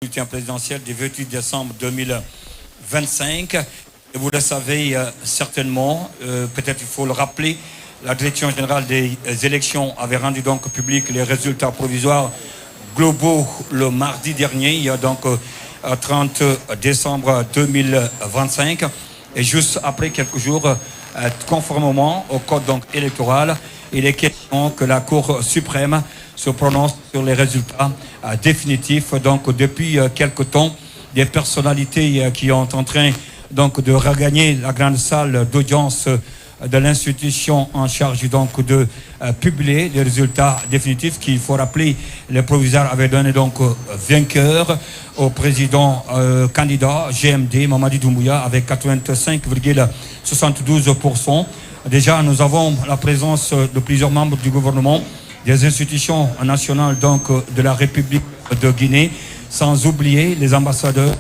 Bulletin présidentiel du 28 décembre 2025. Et vous le savez certainement, peut-être il faut le rappeler, la Direction générale des élections avait rendu donc public les résultats provisoires globaux le mardi dernier, il y a donc 30 décembre 2025. Et juste après quelques jours, conformément au code donc électoral, il est question que la Cour suprême se prononce sur les résultats définitifs. Donc depuis quelque temps, des personnalités qui sont en train donc de regagner la grande salle d'audience de l'institution en charge donc de publier les résultats définitifs, qu'il faut rappeler, les provisoires avaient donné donc vainqueur au président candidat GMD Mamadi Doumbouya avec 85,72%. Déjà, nous avons la présence de plusieurs membres du gouvernement, des institutions nationales donc de la République de Guinée, sans oublier les ambassadeurs,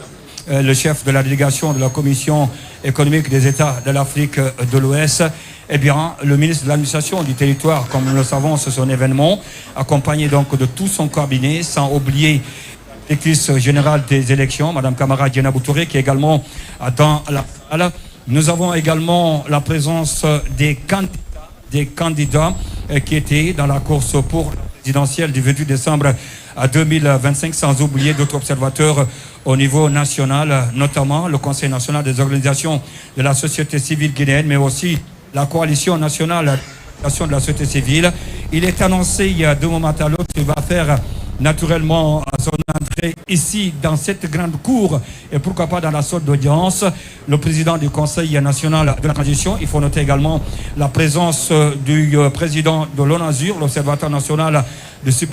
le chef de la délégation de la Commission économique des États de l'Afrique de l'Ouest, et bien le ministre de l'administration du territoire, comme nous le savons, c'est son événement, accompagné donc de tout son cabinet, sans oublier la directrice générale des élections, Madame Kamara Djenabou Touré, qui est également dans la salle. Nous avons également la présence des candidats qui étaient dans la course pour la présidentielle du 28 décembre 2025, sans oublier d'autres observateurs au niveau national, notamment le Conseil national des organisations de la société civile guinéenne, mais aussi la coalition nationale de la société civile. Il est annoncé il y a 2 moments à l'autre qu'il va faire naturellement son entrée ici dans cette grande cour et pourquoi pas dans la salle d'audience, le président du Conseil national de la transition. Il faut noter également la présence du président de l'ONASUR, l'Observatoire national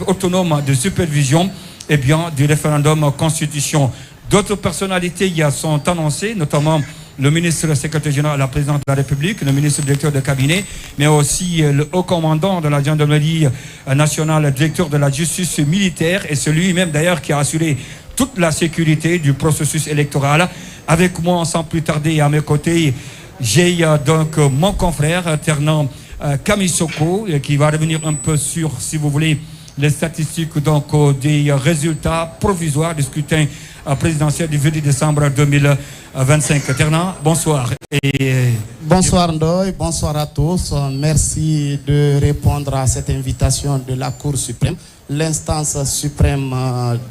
autonome de supervision, et bien du référendum constitution. D'autres personnalités sont annoncées, notamment le ministre secrétaire général, la présidente de la République, le ministre directeur de cabinet, mais aussi le haut commandant de la gendarmerie nationale, directeur de la justice militaire, et celui même d'ailleurs qui a assuré toute la sécurité du processus électoral. Avec moi, sans plus tarder, à mes côtés, j'ai donc mon confrère Ternan Kamisoko, qui va revenir un peu sur, si vous voulez, les statistiques donc des résultats provisoires du scrutin présidentiel du 28 décembre 2025. Ternan, bonsoir. Bonsoir Ndoye, bonsoir à tous. Merci de répondre à cette invitation de la Cour suprême, l'instance suprême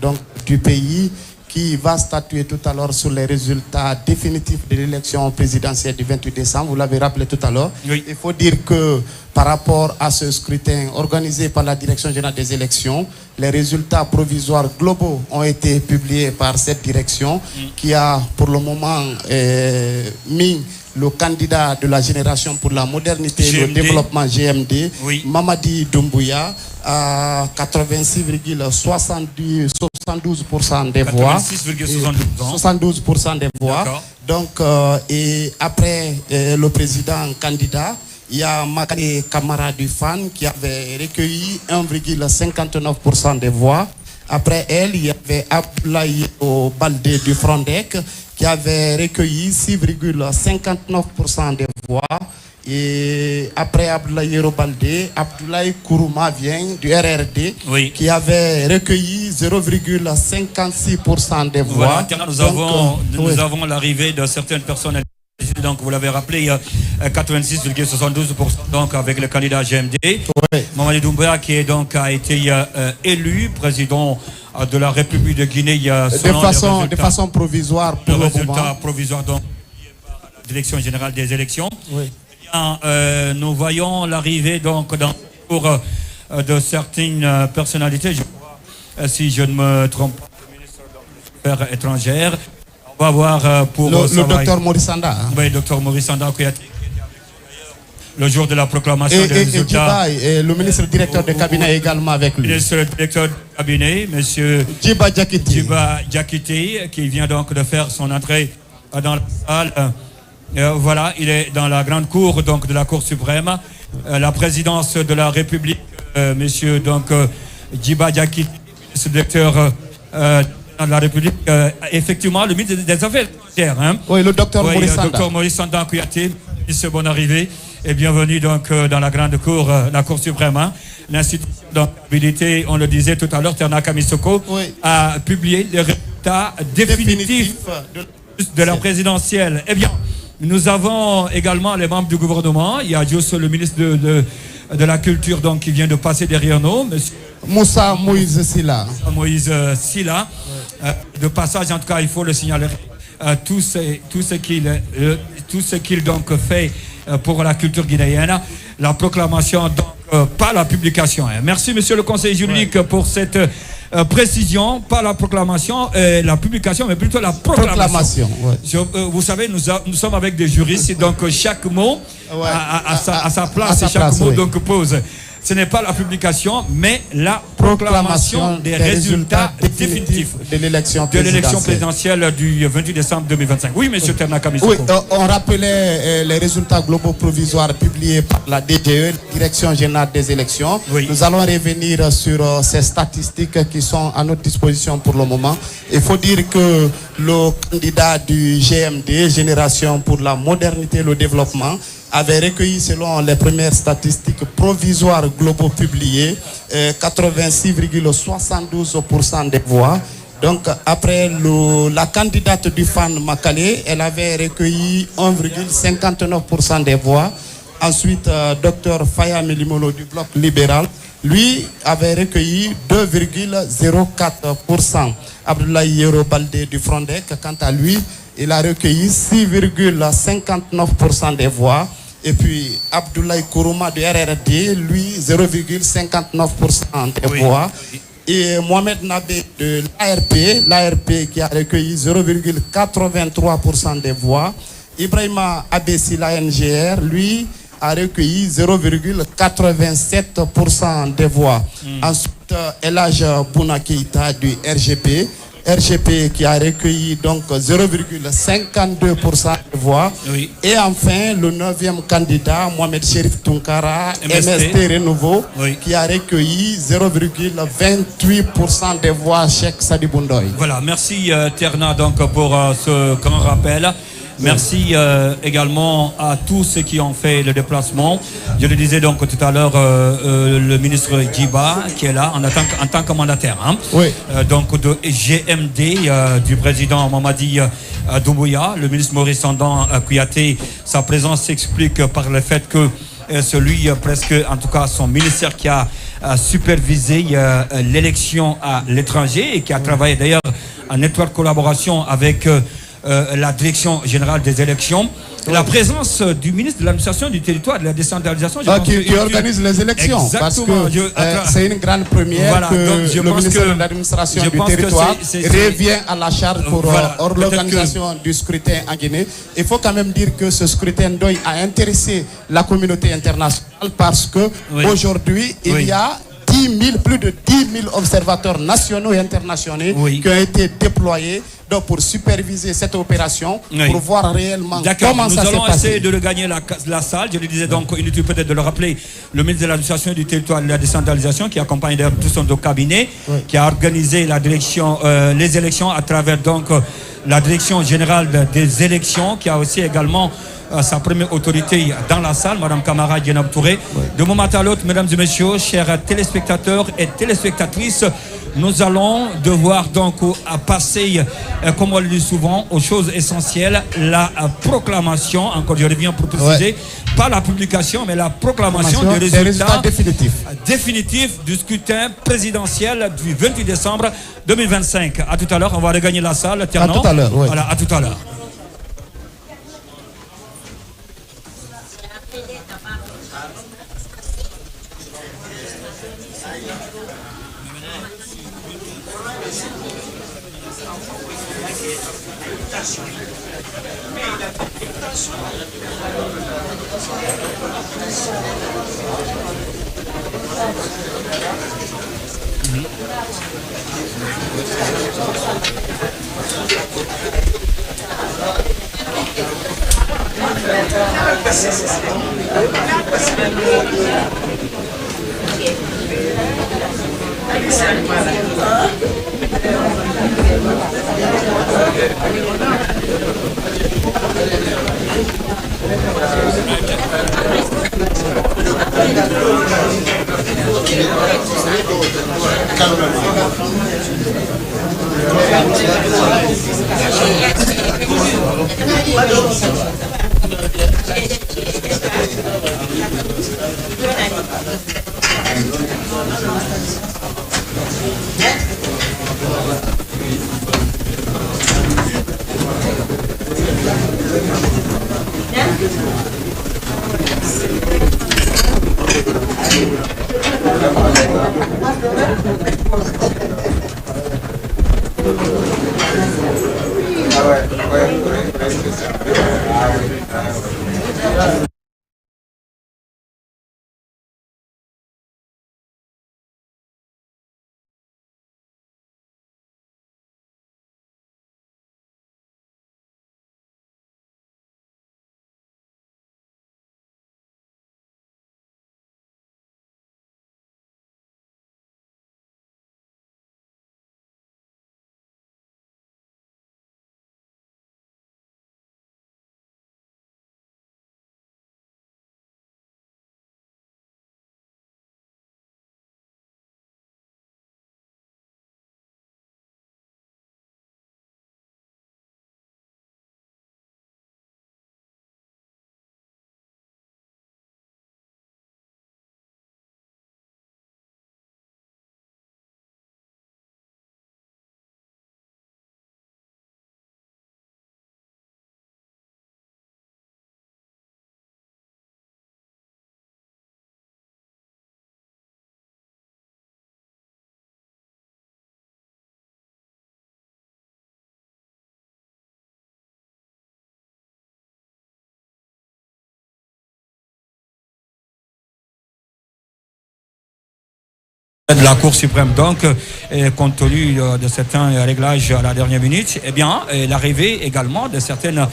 donc, du pays, qui va statuer tout à l'heure sur les résultats définitifs de l'élection présidentielle du 28 décembre. Vous l'avez rappelé tout à l'heure. Oui. Il faut dire que par rapport à ce scrutin organisé par la Direction générale des élections, les résultats provisoires globaux ont été publiés par cette direction qui a pour le moment mis le candidat de la génération pour la modernité et le développement GMD, oui, Mamadi Doumbouya, à 86,72% des voix. 72% des voix. Donc, et après le président candidat, il y a Makane Kamara du FAN qui avait recueilli 1,59% des voix. Après elle, il y avait Abdoulaye Baldé du Frondec qui avait recueilli 6,59% des voix. Et après Abdoulaye Baldé, Abdoulaye Kourouma vient du RRD, oui, qui avait recueilli 0,56% des voix. Voilà, nous avons l'arrivée de certaines personnes. Donc vous l'avez rappelé, il y a 86,72% donc avec le candidat GMD. Oui. Mamadi Doumbouya qui a été élu président de la République de Guinée de façon provisoire pour le résultat provisoire donc la Direction générale des élections. Oui. Nous voyons l'arrivée donc dans pour de certaines personnalités. Je crois, si je ne me trompe pas, le ministre des Affaires étrangères. On va voir pour le docteur Maurice Sanda. Oui, le docteur Maurice Sanda qui était le jour de la proclamation des résultats. Et le ministre directeur de cabinet également avec lui. Le ministre directeur de cabinet, monsieur Djiba Diakité, qui vient donc de faire son entrée dans la salle. Voilà, il est dans la grande cour donc de la Cour suprême. La présidence de la République, monsieur donc Djiba Diakité, ministre directeur de la République, effectivement, le ministre des Affaires étrangères. Hein. Oui, le docteur Maurice Sanda. Le docteur Maurice Sanda Kouyaté, ministre, bonne arrivée et bienvenue donc dans la grande cour, la Cour suprême. Hein. L'institution d'habilité, on le disait tout à l'heure, Ternan Kamisoko, oui, a publié les résultats résultat définitif de la présidentielle. Eh bien, nous avons également les membres du gouvernement. Il y a juste le ministre de la Culture donc, qui vient de passer derrière nous, monsieur Moussa Moïse Silla. Moïse Silla. De passage, en tout cas, il faut le signaler. Tout ce qu'il donc fait pour la culture guinéenne. La proclamation, donc, pas la publication. Merci, monsieur le conseiller juridique, pour cette précision, pas la proclamation, la publication, mais plutôt la proclamation. Vous savez, nous sommes avec des juristes, donc chaque mot a sa place et chaque mot donc pose. Ce n'est pas la publication, mais la proclamation des résultats définitifs de l'élection présidentielle du 28 décembre 2025. Oui, monsieur Ternaka. Oui, on rappelait les résultats globaux provisoires publiés par la DGE, Direction générale des élections. Oui. Nous allons revenir sur ces statistiques qui sont à notre disposition pour le moment. Il faut dire que le candidat du GMD, Génération pour la modernité et le développement, avait recueilli, selon les premières statistiques provisoires globaux publiées, 86,72% des voix. Donc, après la candidate du FAN Makale, elle avait recueilli 1,59% des voix. Ensuite, Dr Faya Melimolo du Bloc libéral, lui, avait recueilli 2,04%. Abdoulaye Yero Baldé du Frondec, quant à lui, il a recueilli 6,59% des voix. Et puis Abdoulaye Kourouma de RRD, lui, 0,59% des voix. Et Mohamed Nabé de l'ARP qui a recueilli 0,83% des voix. Ibrahima Abessi, la NGR, lui, a recueilli 0,87% des voix. Ensuite, Elhadj Bouna Keïta du RGP qui a recueilli donc 0,52% des voix. Oui. Et enfin, le 9e candidat, Mohamed Cherif Tunkara, MST Renouveau, qui a recueilli 0,28% des voix, Cheikh Sadi Boundoy. Voilà, merci Terna donc pour ce grand rappel. Merci également à tous ceux qui ont fait le déplacement. Je le disais donc tout à l'heure, le ministre Djiba qui est là en tant que mandataire. Hein. Oui. Donc de GMD du président Mamadi Doumbouya, le ministre Maurice Sandan Kouyaté, sa présence s'explique par le fait que celui presque, en tout cas son ministère qui a supervisé l'élection à l'étranger et qui a travaillé d'ailleurs en étroite collaboration avec la direction générale des élections. La présence du ministre de l'administration du territoire, de la décentralisation, qui organise les élections. Exactement. Parce que c'est une grande première, voilà, que le ministre de l'administration du territoire revient à la charge pour l'organisation du scrutin en Guinée. Il faut quand même dire que ce scrutin d'œil a intéressé la communauté internationale parce que aujourd'hui il y a plus de 10 000 observateurs nationaux et internationaux qui ont été déployés donc pour superviser cette opération, pour voir réellement comment ça s'est passé. Nous allons essayer de regagner la salle. Je le disais donc, inutile peut-être de le rappeler, le ministre de l'administration du territoire et de la décentralisation qui accompagne d'ailleurs tout son cabinet, qui a organisé la direction, les élections à travers donc la direction générale des élections, qui a aussi également sa première autorité dans la salle, Madame Kamara Djenab Touré. De moment à l'autre, mesdames et messieurs, chers téléspectateurs et téléspectatrices, nous allons devoir donc passer, comme on le dit souvent, aux choses essentielles, la proclamation, encore je reviens pour préciser, pas la publication, mais la proclamation des résultats définitifs du scrutin présidentiel du 28 décembre 2025. À tout à l'heure, on va regagner la salle. À tout à l'heure, Voilà, à tout à l'heure. de la Cour suprême, donc, compte tenu de certains réglages à la dernière minute, eh bien, l'arrivée également de certaines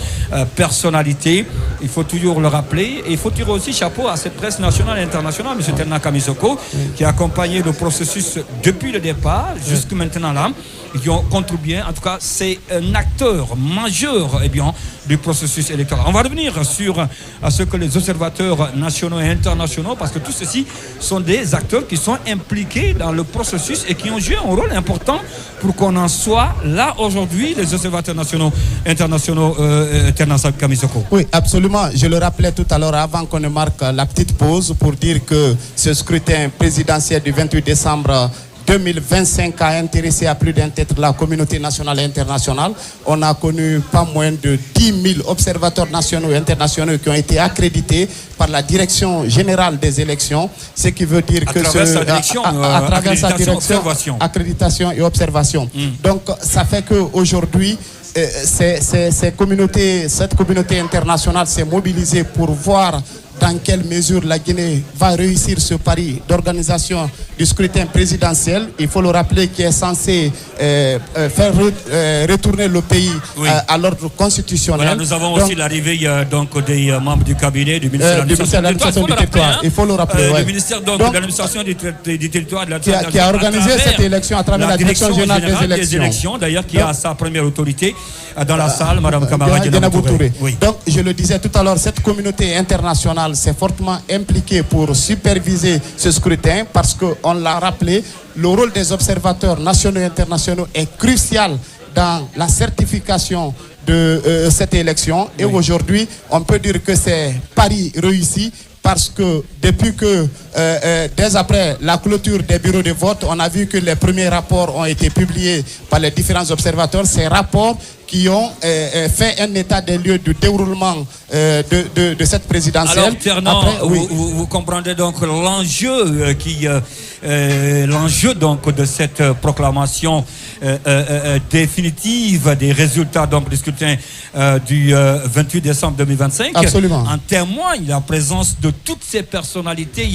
personnalités, il faut toujours le rappeler, et il faut tirer aussi chapeau à cette presse nationale et internationale, M. Terna Kamisoko, qui a accompagné le processus depuis le départ jusqu'à maintenant là, et qui ont contribué, en tout cas, c'est un acteur majeur, eh bien, du processus électoral. On va revenir sur ce que les observateurs nationaux et internationaux, parce que tous ceux-ci sont des acteurs qui sont impliqués dans le processus et qui ont joué un rôle important pour qu'on en soit là aujourd'hui, les observateurs nationaux et internationaux. Terna Kamisoko. Oui, absolument. Je le rappelais tout à l'heure avant qu'on ne marque la petite pause pour dire que ce scrutin présidentiel du 28 décembre 2025 a intéressé à plus d'un tiers de la communauté nationale et internationale. On a connu pas moins de 10 000 observateurs nationaux et internationaux qui ont été accrédités par la Direction générale des élections, ce qui veut dire que à travers sa direction, accréditation et observation. Donc ça fait qu'aujourd'hui, cette communauté internationale s'est mobilisée pour voir dans quelle mesure la Guinée va réussir ce pari d'organisation du scrutin présidentiel. Il faut le rappeler, qui est censé faire retourner le pays à l'ordre constitutionnel. Voilà, nous avons aussi l'arrivée des membres du cabinet du ministère de l'administration du territoire. Il faut le rappeler. Le ministère de l'administration du territoire qui a organisé cette élection à travers la Direction générale des élections. D'ailleurs, qui a sa première autorité dans la salle, Mme Camara Touré. Oui. Donc, je le disais tout à l'heure, cette communauté internationale s'est fortement impliquée pour superviser ce scrutin parce qu'on l'a rappelé, le rôle des observateurs nationaux et internationaux est crucial dans la certification de cette élection. Et aujourd'hui, on peut dire que c'est pari réussi. Parce que depuis que, dès après la clôture des bureaux de vote, on a vu que les premiers rapports ont été publiés par les différents observateurs. Ces rapports qui ont fait un état des lieux du déroulement de cette présidentielle. Alors, Terna, vous comprendrez donc l'enjeu donc de cette proclamation définitive des résultats donc du scrutin du 28 décembre 2025. Absolument. En témoigne la présence de toutes ces personnalités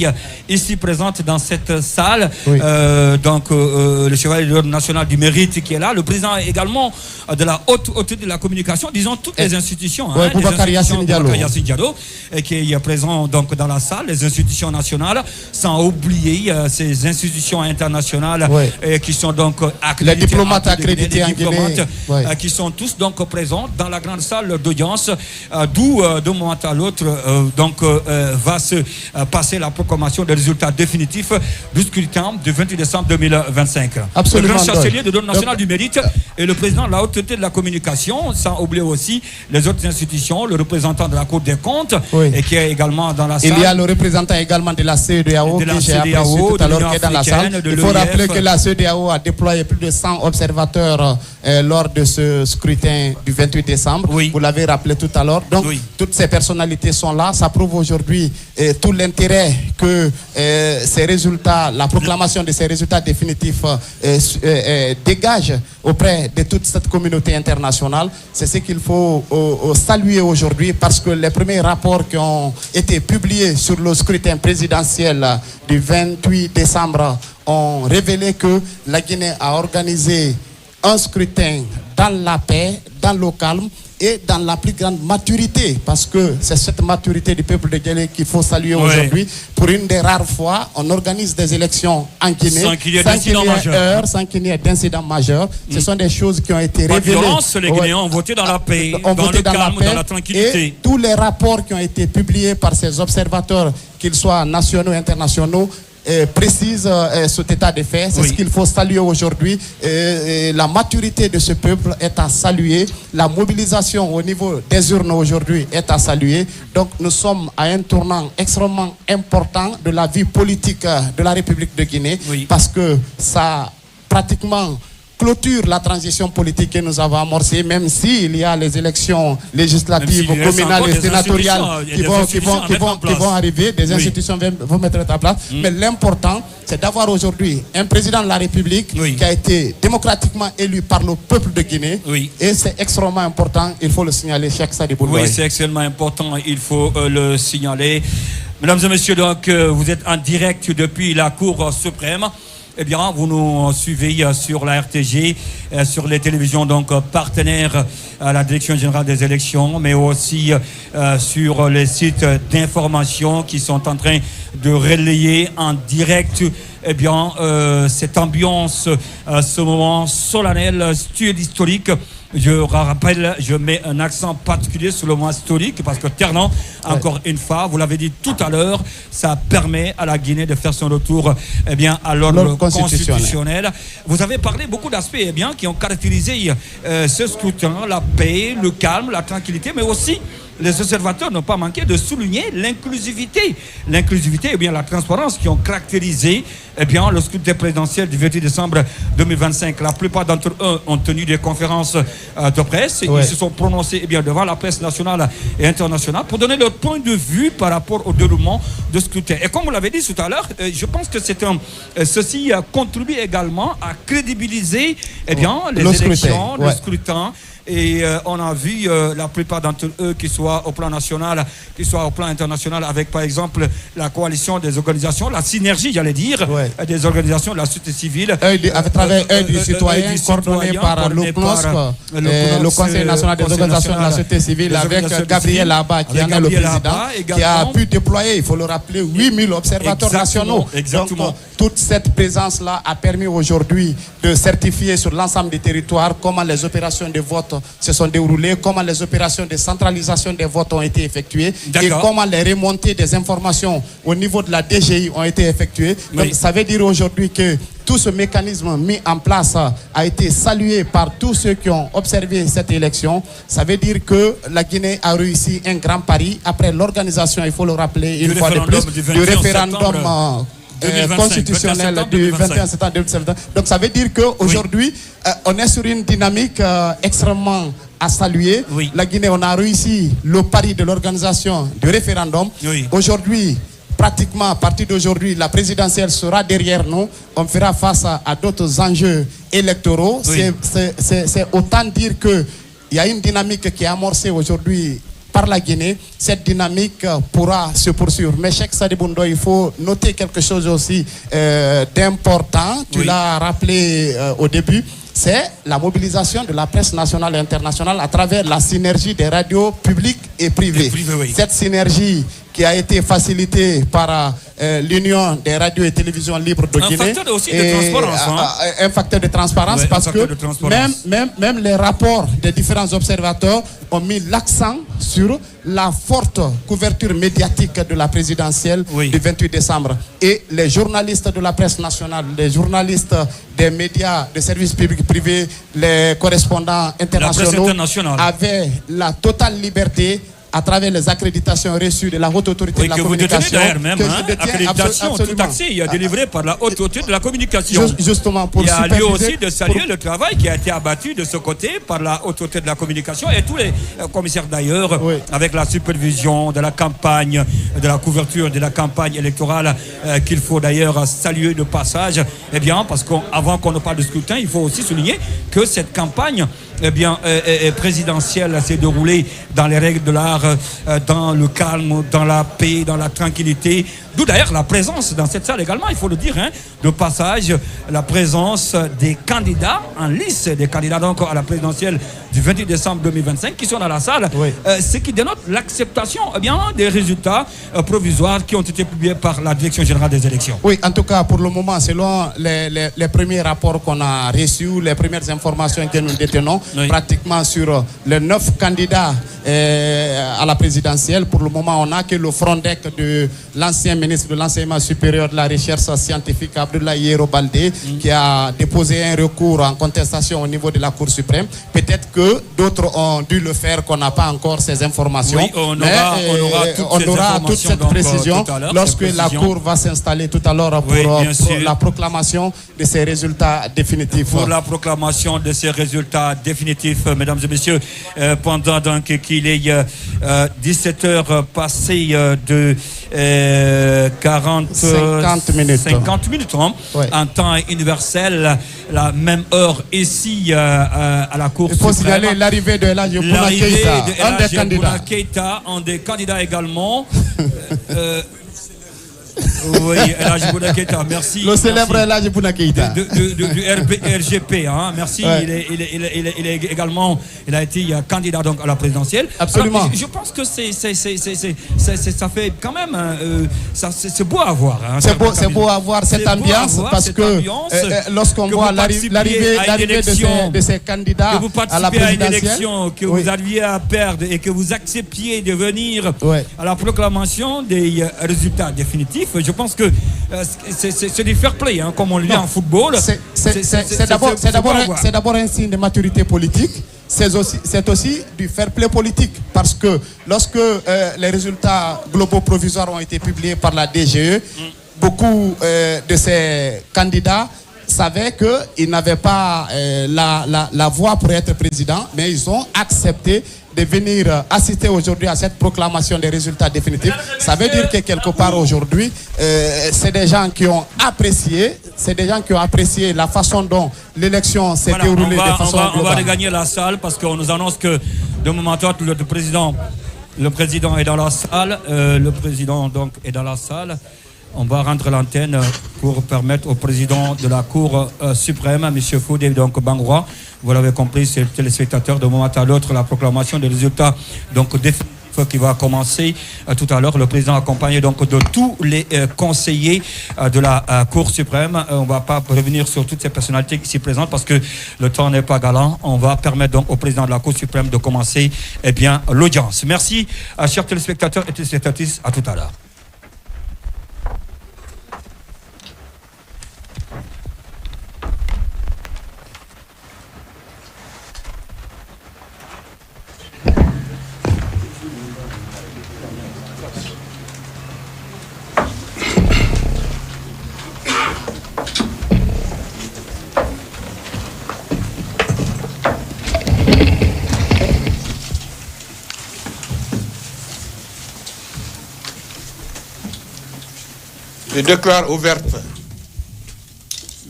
ici présentes dans cette salle. Oui. Le chevalier national du mérite qui est là, le président également de la haute autorité de la communication, disons toutes les institutions. Oui, Boubacar Yassine Diallo, qui est présent donc dans la salle, les institutions nationales, sans oublier ces institutions internationales qui sont donc accréditées. Les diplomates accrédités en Guinée. Qui sont tous donc présents dans la grande salle d'audience, d'où d'un moment à l'autre va se passer la proclamation des résultats définitifs du scrutin du 28 décembre 2025. Absolument. Le grand chancelier de l'Ordre national du mérite et le président de la haute autorité de la communication, sans oublier aussi les autres institutions, le représentant de la Cour des comptes, et qui est également dans la salle. Il y a le représentant également de la CEDEAO, que j'ai apprécié tout à l'heure, qui est dans la salle. Il faut rappeler que la CEDEAO a déployé plus de 100 observateurs lors de ce scrutin du 28 décembre. Oui. Vous l'avez rappelé tout à l'heure. Donc, toutes ces personnalités sont là. Ça prouve aujourd'hui tout l'intérêt que ces résultats, la proclamation de ces résultats définitifs dégage auprès de toute cette communauté internationale. C'est ce qu'il faut saluer aujourd'hui parce que les premiers rapports qui ont été publiés sur le scrutin présidentiel du 28 décembre ont révélé que la Guinée a organisé un scrutin dans la paix, dans le calme et dans la plus grande maturité, parce que c'est cette maturité du peuple de Guinée qu'il faut saluer aujourd'hui. Pour une des rares fois, on organise des élections en Guinée sans qu'il y ait d'incident majeur. Ce sont des choses qui ont été révélées. Violence, les Guinéens ont voté dans la paix, dans le calme, dans la tranquillité. Et tous les rapports qui ont été publiés par ces observateurs, qu'ils soient nationaux ou internationaux, précise cet état de fait. C'est ce qu'il faut saluer aujourd'hui. La maturité de ce peuple est à saluer. La mobilisation au niveau des urnes aujourd'hui est à saluer. Donc nous sommes à un tournant extrêmement important de la vie politique de la République de Guinée parce que ça pratiquement clôture la transition politique que nous avons amorcée, même s'il y a les élections législatives, communales et sénatoriales qui vont arriver, des institutions vont mettre en place. Mais l'important, c'est d'avoir aujourd'hui un président de la République qui a été démocratiquement élu par le peuple de Guinée. Et c'est extrêmement important, il faut le signaler, Cheikh Sadi Boulboy. Oui, c'est extrêmement important, il faut le signaler. Mesdames et messieurs, donc, vous êtes en direct depuis la Cour suprême. eh bien, vous nous suivez sur la RTG, sur les télévisions donc partenaires à la Direction générale des élections, mais aussi sur les sites d'information qui sont en train de relayer en direct eh bien, cette ambiance, ce moment solennel, historique. Je rappelle, je mets un accent particulier sur le mot historique parce que Ternan, encore une fois, vous l'avez dit tout à l'heure, ça permet à la Guinée de faire son retour eh bien, à l'ordre constitutionnel. Vous avez parlé beaucoup d'aspects eh bien, qui ont caractérisé ce scrutin, la paix, le calme, la tranquillité, mais aussi les observateurs n'ont pas manqué de souligner l'inclusivité. L'inclusivité et bien la transparence qui ont caractérisé eh bien, le scrutin présidentiel du 28 décembre 2025. La plupart d'entre eux ont tenu des conférences de presse. Ils se sont prononcés eh bien, devant la presse nationale et internationale pour donner leur point de vue par rapport au déroulement de scrutin. Et comme vous l'avez dit tout à l'heure, je pense que ceci contribue également à crédibiliser eh bien, les élections, le scrutin. Et on a vu la plupart d'entre eux, qui soient au plan national, qui soient au plan international, avec par exemple la coalition des organisations, la synergie, j'allais dire, des organisations de la société civile. À travers du citoyen, coordonné par l'OCNOSC, le Conseil national des organisations de la société civile, avec Gabriel Abba, qui en est le président, qui a pu déployer, il faut le rappeler, 8000 observateurs nationaux. Exactement. Donc, toute cette présence-là a permis aujourd'hui de certifier sur l'ensemble des territoires comment les opérations de vote se sont déroulées, comment les opérations de centralisation des votes ont été effectuées et comment les remontées des informations au niveau de la DGI ont été effectuées. Donc ça veut dire aujourd'hui que tout ce mécanisme mis en place a été salué par tous ceux qui ont observé cette élection. Ça veut dire que la Guinée a réussi un grand pari après l'organisation, il faut le rappeler une fois de plus, du référendum constitutionnel du 21 septembre 2021. Donc ça veut dire qu'aujourd'hui, on est sur une dynamique extrêmement à saluer. La Guinée, on a réussi le pari de l'organisation du référendum. Aujourd'hui, pratiquement à partir d'aujourd'hui, la présidentielle sera derrière nous. On fera face à d'autres enjeux électoraux. C'est autant dire qu'il y a une dynamique qui est amorcée aujourd'hui par la Guinée. Cette dynamique pourra se poursuivre. Mais Cheikh Sadibou Ndoye, il faut noter quelque chose aussi d'important. Tu l'as rappelé au début. C'est la mobilisation de la presse nationale et internationale à travers la synergie des radios publiques et privées. Cette synergie qui a été facilitée par l'Union des radios et télévisions libres de Guinée. Un facteur aussi de transparence. Un facteur de transparence parce que même les rapports des différents observateurs ont mis l'accent sur la forte couverture médiatique de la présidentielle du 28 décembre. Et les journalistes de la presse nationale, les journalistes des médias de services publics privés, les correspondants internationaux avaient la totale liberté à travers les accréditations reçues de la haute autorité de la communication. Accréditation tout accès délivrée par la haute autorité de la communication. Justement pour il y a lieu aussi de saluer le travail qui a été abattu de ce côté par la haute autorité de la communication et tous les commissaires d'ailleurs, avec la supervision de la campagne, de la couverture de la campagne électorale qu'il faut d'ailleurs saluer de passage. Eh bien, parce qu'avant qu'on ne parle de scrutin, il faut aussi souligner que cette campagne présidentielle s'est déroulée dans les règles de l'art, dans le calme, dans la paix, dans la tranquillité. D'où d'ailleurs la présence dans cette salle également, il faut le dire, de passage, la présence des candidats en lice, des candidats donc à la présidentielle du 28 décembre 2025 qui sont dans la salle, ce qui dénote l'acceptation des résultats provisoires qui ont été publiés par la Direction générale des élections. Oui, en tout cas pour le moment, selon les premiers rapports qu'on a reçus, les premières informations que nous détenons, pratiquement sur les 9 candidats à la présidentielle, pour le moment on n'a que le front deck de l'ancien ministre de l'enseignement supérieur de la recherche scientifique Abdoulaye Yero Baldé qui a déposé un recours en contestation au niveau de la Cour suprême. Peut-être que d'autres ont dû le faire, qu'on n'a pas encore ces informations. Oui, on aura toute cette précision lorsque la Cour va s'installer tout à l'heure pour la proclamation de ces résultats définitifs. Pour la proclamation de ces résultats définitifs, mesdames et messieurs, pendant donc qu'il est 17h passées de 50 minutes en temps universel, la même heure ici à la Cour suprême. Il faut signaler l'arrivée de Elhadji Bouna Keïta, un des candidats également. Oui, El Hadji Bouna Keïta, merci. Le célèbre El Hadji Bouna Keïta. Du RGP, hein, merci. Ouais. Il est également, il a été candidat donc à la présidentielle. Absolument. Alors, je pense que ça fait quand même, c'est beau à voir. Hein, c'est beau à voir cette ambiance parce que lorsqu'on voit l'arrivée de ces candidats que vous à la présidentielle, à une élection que vous aviez à perdre et que vous acceptiez de venir à la proclamation des résultats définitifs, je pense que c'est du fair play, hein, comme on le dit en football. C'est d'abord un signe de maturité politique. C'est aussi du fair play politique parce que lorsque les résultats globaux provisoires ont été publiés par la DGE, beaucoup de ces candidats savaient qu'ils n'avaient pas la voix pour être président, mais ils ont accepté de venir assister aujourd'hui à cette proclamation des résultats définitifs. Ça veut dire que quelque part aujourd'hui, c'est des gens qui ont apprécié, la façon dont l'élection s'est déroulée de façon globale. On va regagner la salle parce qu'on nous annonce que de moment à autre, le président est dans la salle. Le président donc est dans la salle. On va rendre l'antenne pour permettre au président de la Cour suprême, M. Foudé donc Bangoura, vous l'avez compris, c'est le téléspectateur, de moment à l'autre, la proclamation des résultats donc définitifs qui va commencer tout à l'heure. Le président accompagné donc de tous les conseillers de la Cour suprême. On ne va pas revenir sur toutes ces personnalités ici présentes parce que le temps n'est pas galant. On va permettre donc au président de la Cour suprême de commencer l'audience. Merci, chers téléspectateurs et téléspectatrices, à tout à l'heure. Je déclare ouverte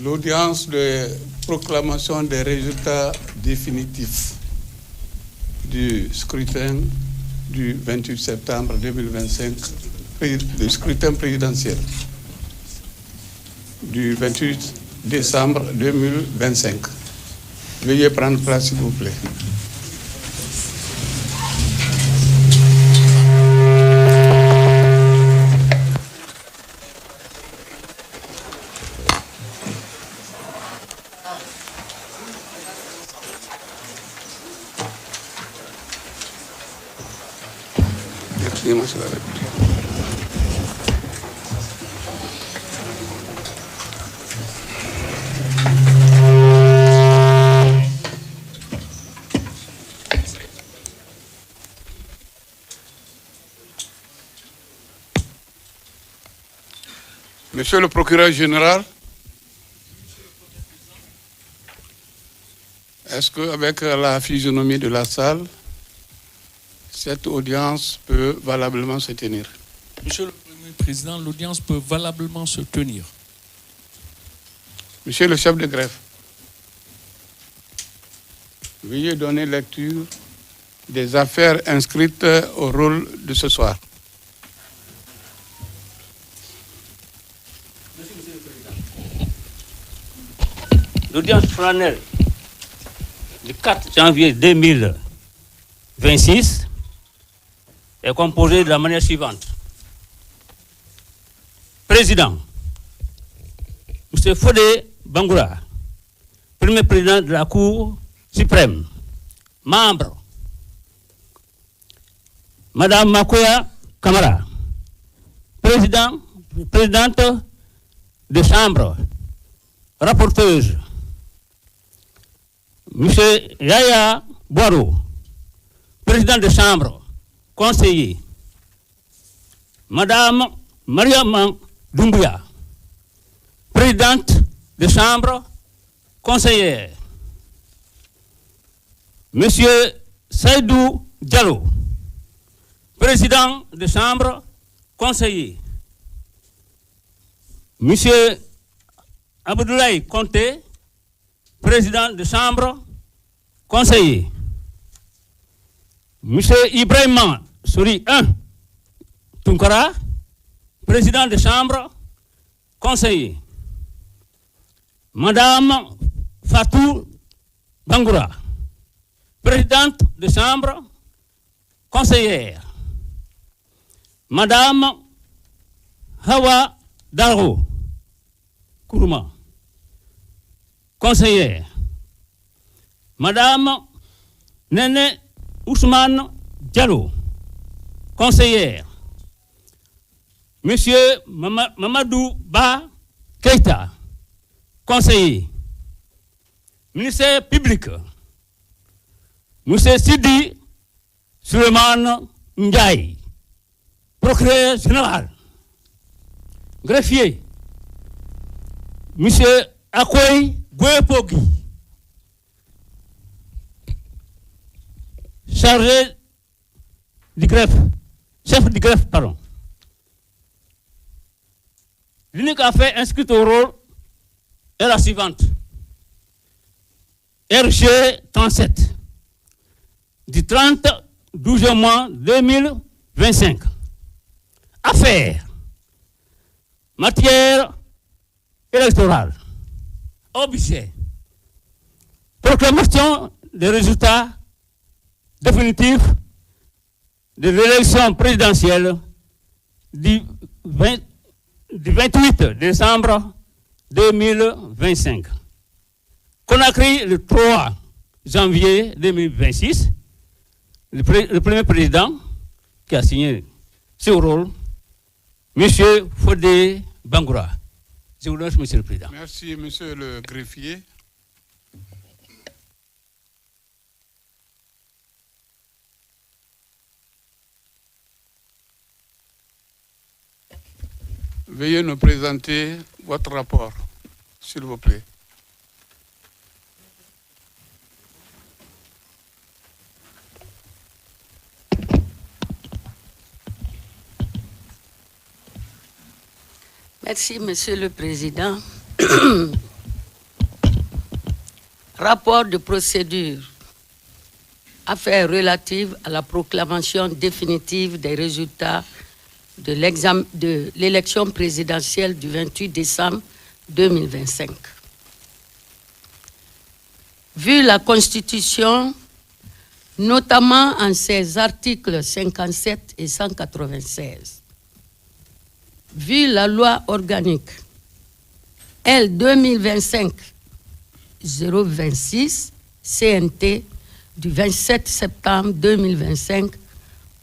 l'audience de proclamation des résultats définitifs du scrutin du 28 septembre 2025, le scrutin présidentiel du 28 décembre 2025. Veuillez prendre place, s'il vous plaît. Monsieur le procureur général, est-ce qu'avec la physionomie de la salle, cette audience peut valablement se tenir? Monsieur le Premier Président, l'audience peut valablement se tenir. Monsieur le chef de greffe, veuillez donner lecture des affaires inscrites au rôle de ce soir. L'audience solennelle du 4 janvier 2026 est composée de la manière suivante. Président, M. Foudé Bangoura, premier président de la Cour suprême. Membre, Madame Makoya Kamara, présidente de chambre, rapporteuse. Monsieur Yaya Boiro, président de chambre, conseiller. Madame Mariam Doumbouya, présidente de chambre, conseillère. Monsieur Saïdou Diallo, président de chambre, conseiller. Monsieur Abdoulaye Conté, président de chambre, conseiller. Monsieur Ibrahima Souri 1 Tunkara, président de chambre, conseillers, Madame Fatou Bangoura, présidente de chambre, conseillère, Madame Hawa Daro Kourouma, conseillère, Madame Nene Ousmane Diallo, conseillère, Monsieur Mamadou Ba Keita, conseiller, ministère public, Monsieur Sidi Suleiman Ndiaye, procureur général, greffier, Monsieur Akoy Gwepogi, chargé du greffe, chef du greffe, pardon. L'unique affaire inscrite au rôle est la suivante. RG 37 du 12 mois 2025. Affaire matière électorale. Objet proclamation des résultats définitifs de l'élection présidentielle du 28 décembre 2025. Conakry, le 3 janvier 2026, le premier président qui a signé ce rôle, M. Fodé Bangoura. Je vous remercie, M. le Président. Merci, M. le greffier. Veuillez nous présenter votre rapport, s'il vous plaît. Merci, Monsieur le Président. Rapport de procédure. Affaires relatives à la proclamation définitive des résultats de l'élection présidentielle du 28 décembre 2025. Vu la Constitution, notamment en ses articles 57 et 196, vu la loi organique L 2025-026 CNT du 27 septembre 2025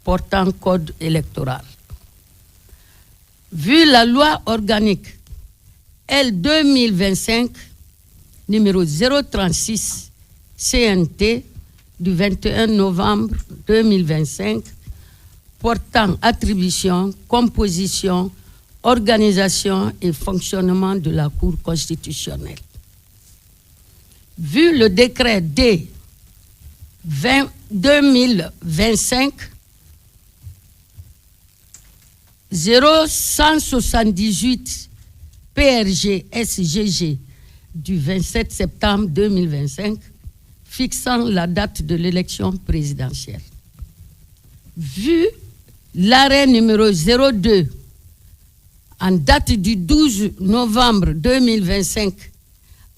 portant code électoral, vu la loi organique L 2025 numéro 036 CNT du 21 novembre 2025 portant attribution, composition, organisation et fonctionnement de la Cour constitutionnelle. Vu le décret D 2025 0178 PRG SGG du 27 septembre 2025 fixant la date de l'élection présidentielle. Vu l'arrêt numéro 02 en date du 12 novembre 2025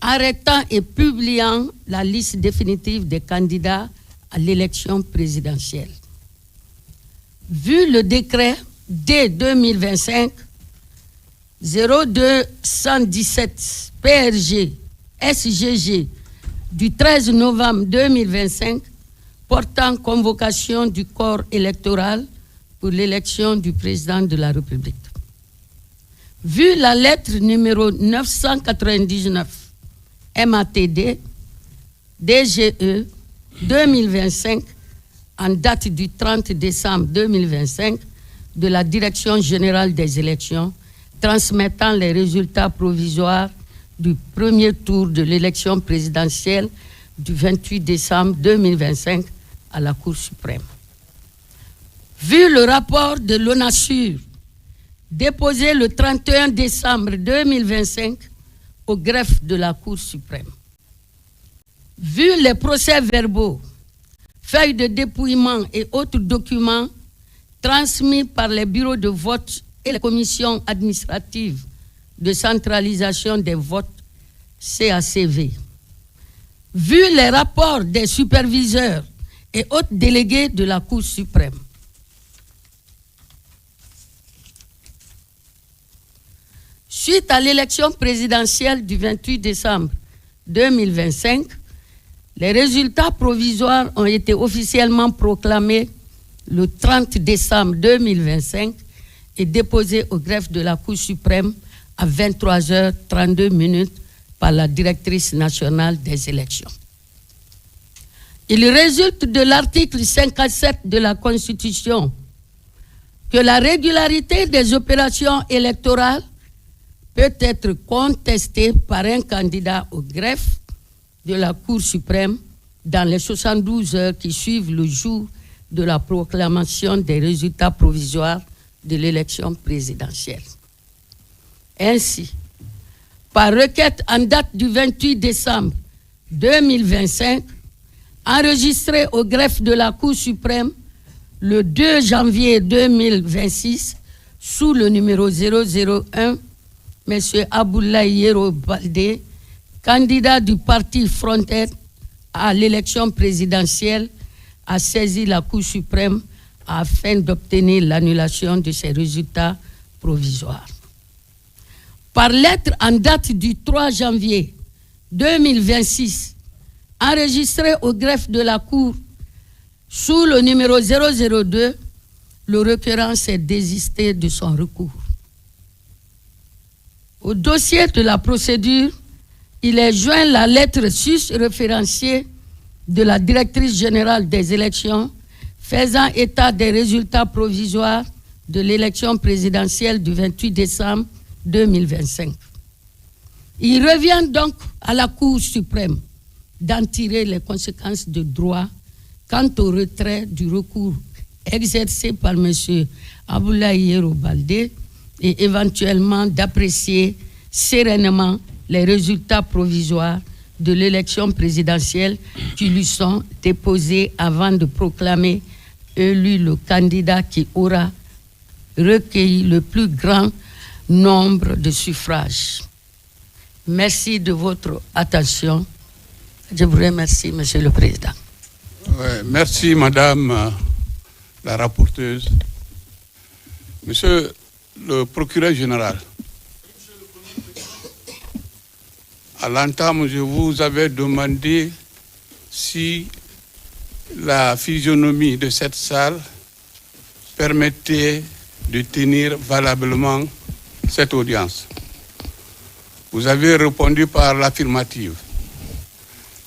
arrêtant et publiant la liste définitive des candidats à l'élection présidentielle. Vu le décret D 2025 0217 PRG SGG du 13 novembre 2025 portant convocation du corps électoral pour l'élection du président de la République. Vu la lettre numéro 999 MATD DGE 2025 en date du 30 décembre 2025 de la Direction générale des élections transmettant les résultats provisoires du premier tour de l'élection présidentielle du 28 décembre 2025 à la Cour suprême. Vu le rapport de l'ONASUR déposé le 31 décembre 2025 au greffe de la Cour suprême. Vu les procès-verbaux, feuilles de dépouillement et autres documents transmis par les bureaux de vote et les commissions administratives de centralisation des votes, CACV. Vu les rapports des superviseurs et autres délégués de la Cour suprême, suite à l'élection présidentielle du 28 décembre 2025, les résultats provisoires ont été officiellement proclamés le 30 décembre 2025 et déposés au greffe de la Cour suprême à 23h32 par la directrice nationale des élections. Il résulte de l'article 57 de la Constitution que la régularité des opérations électorales peut être contestée par un candidat au greffe de la Cour suprême dans les 72 heures qui suivent le jour de la proclamation des résultats provisoires de l'élection présidentielle. Ainsi, par requête en date du 28 décembre 2025, enregistrée au greffe de la Cour suprême le 2 janvier 2026 sous le numéro 001, M. Aboulaye Yero Baldé, candidat du parti Frontex à l'élection présidentielle, a saisi la Cour suprême afin d'obtenir l'annulation de ces résultats provisoires. Par lettre en date du 3 janvier 2026, enregistrée au greffe de la Cour sous le numéro 002, le requérant s'est désisté de son recours. Au dossier de la procédure, il est joint la lettre sus-référenciée de la directrice générale des élections faisant état des résultats provisoires de l'élection présidentielle du 28 décembre 2025. Il revient donc à la Cour suprême d'en tirer les conséquences de droit quant au retrait du recours exercé par M. Aboulaye Yero Baldé et éventuellement d'apprécier sereinement les résultats provisoires de l'élection présidentielle qui lui sont déposés avant de proclamer élu le candidat qui aura recueilli le plus grand nombre de suffrages. Merci de votre attention. Je vous remercie, Monsieur le Président. Merci, Madame la rapporteuse. Monsieur le procureur général, à l'entame, je vous avais demandé si la physionomie de cette salle permettait de tenir valablement cette audience. Vous avez répondu par l'affirmative.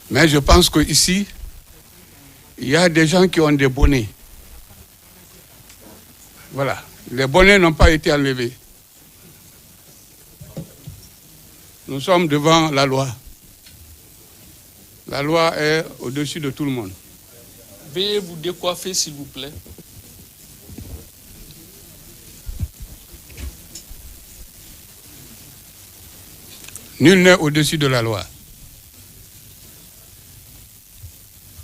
Mais je pense qu'ici, il y a des gens qui ont des bonnets. Voilà. Les bonnets n'ont pas été enlevés. Nous sommes devant la loi. La loi est au-dessus de tout le monde. Veuillez vous décoiffer, s'il vous plaît. Nul n'est au-dessus de la loi.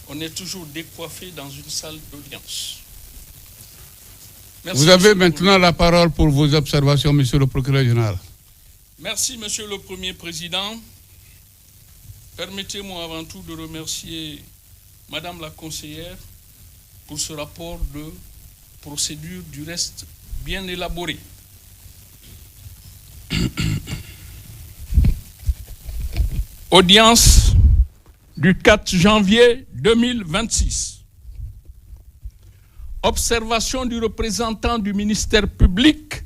On est toujours décoiffé dans une salle d'audience. Merci, Vous avez maintenant la parole pour vos observations, Monsieur le procureur général. Merci, Monsieur le Premier Président. Permettez-moi avant tout de remercier Madame la conseillère pour ce rapport de procédure du reste bien élaboré. Audience du 4 janvier 2026. Observation du représentant du ministère public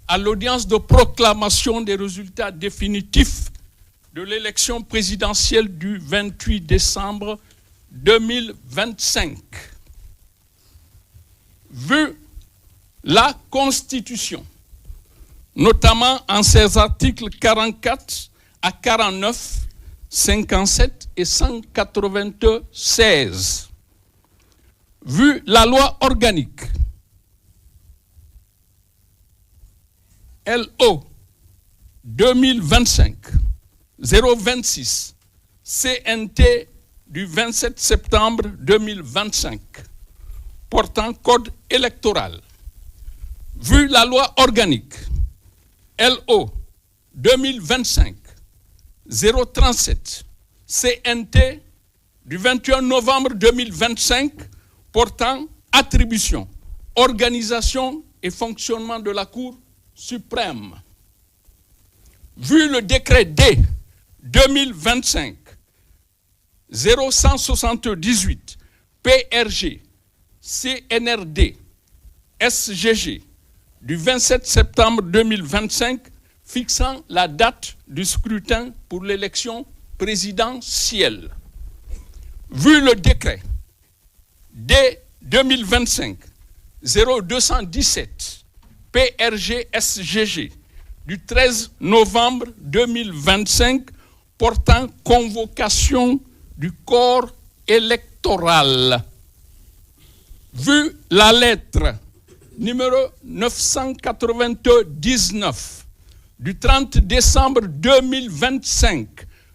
à l'audience de proclamation des résultats définitifs de l'élection présidentielle du 28 décembre 2025. Vu la Constitution, notamment en ses articles 44 à 49, 57 et 196. Vu la loi organique LO 2025-026 CNT du 27 septembre 2025 portant code électoral. Vu la loi organique LO 2025 037 CNT du 21 novembre 2025 portant attribution, organisation et fonctionnement de la Cour suprême. Vu le décret D 2025 0178 PRG CNRD SGG du 27 septembre 2025 fixant la date du scrutin pour l'élection présidentielle. Vu le décret D 2025 0217 PRG SGG du 13 novembre 2025 portant convocation du corps électoral. Vu la lettre numéro 999 du 30 décembre 2025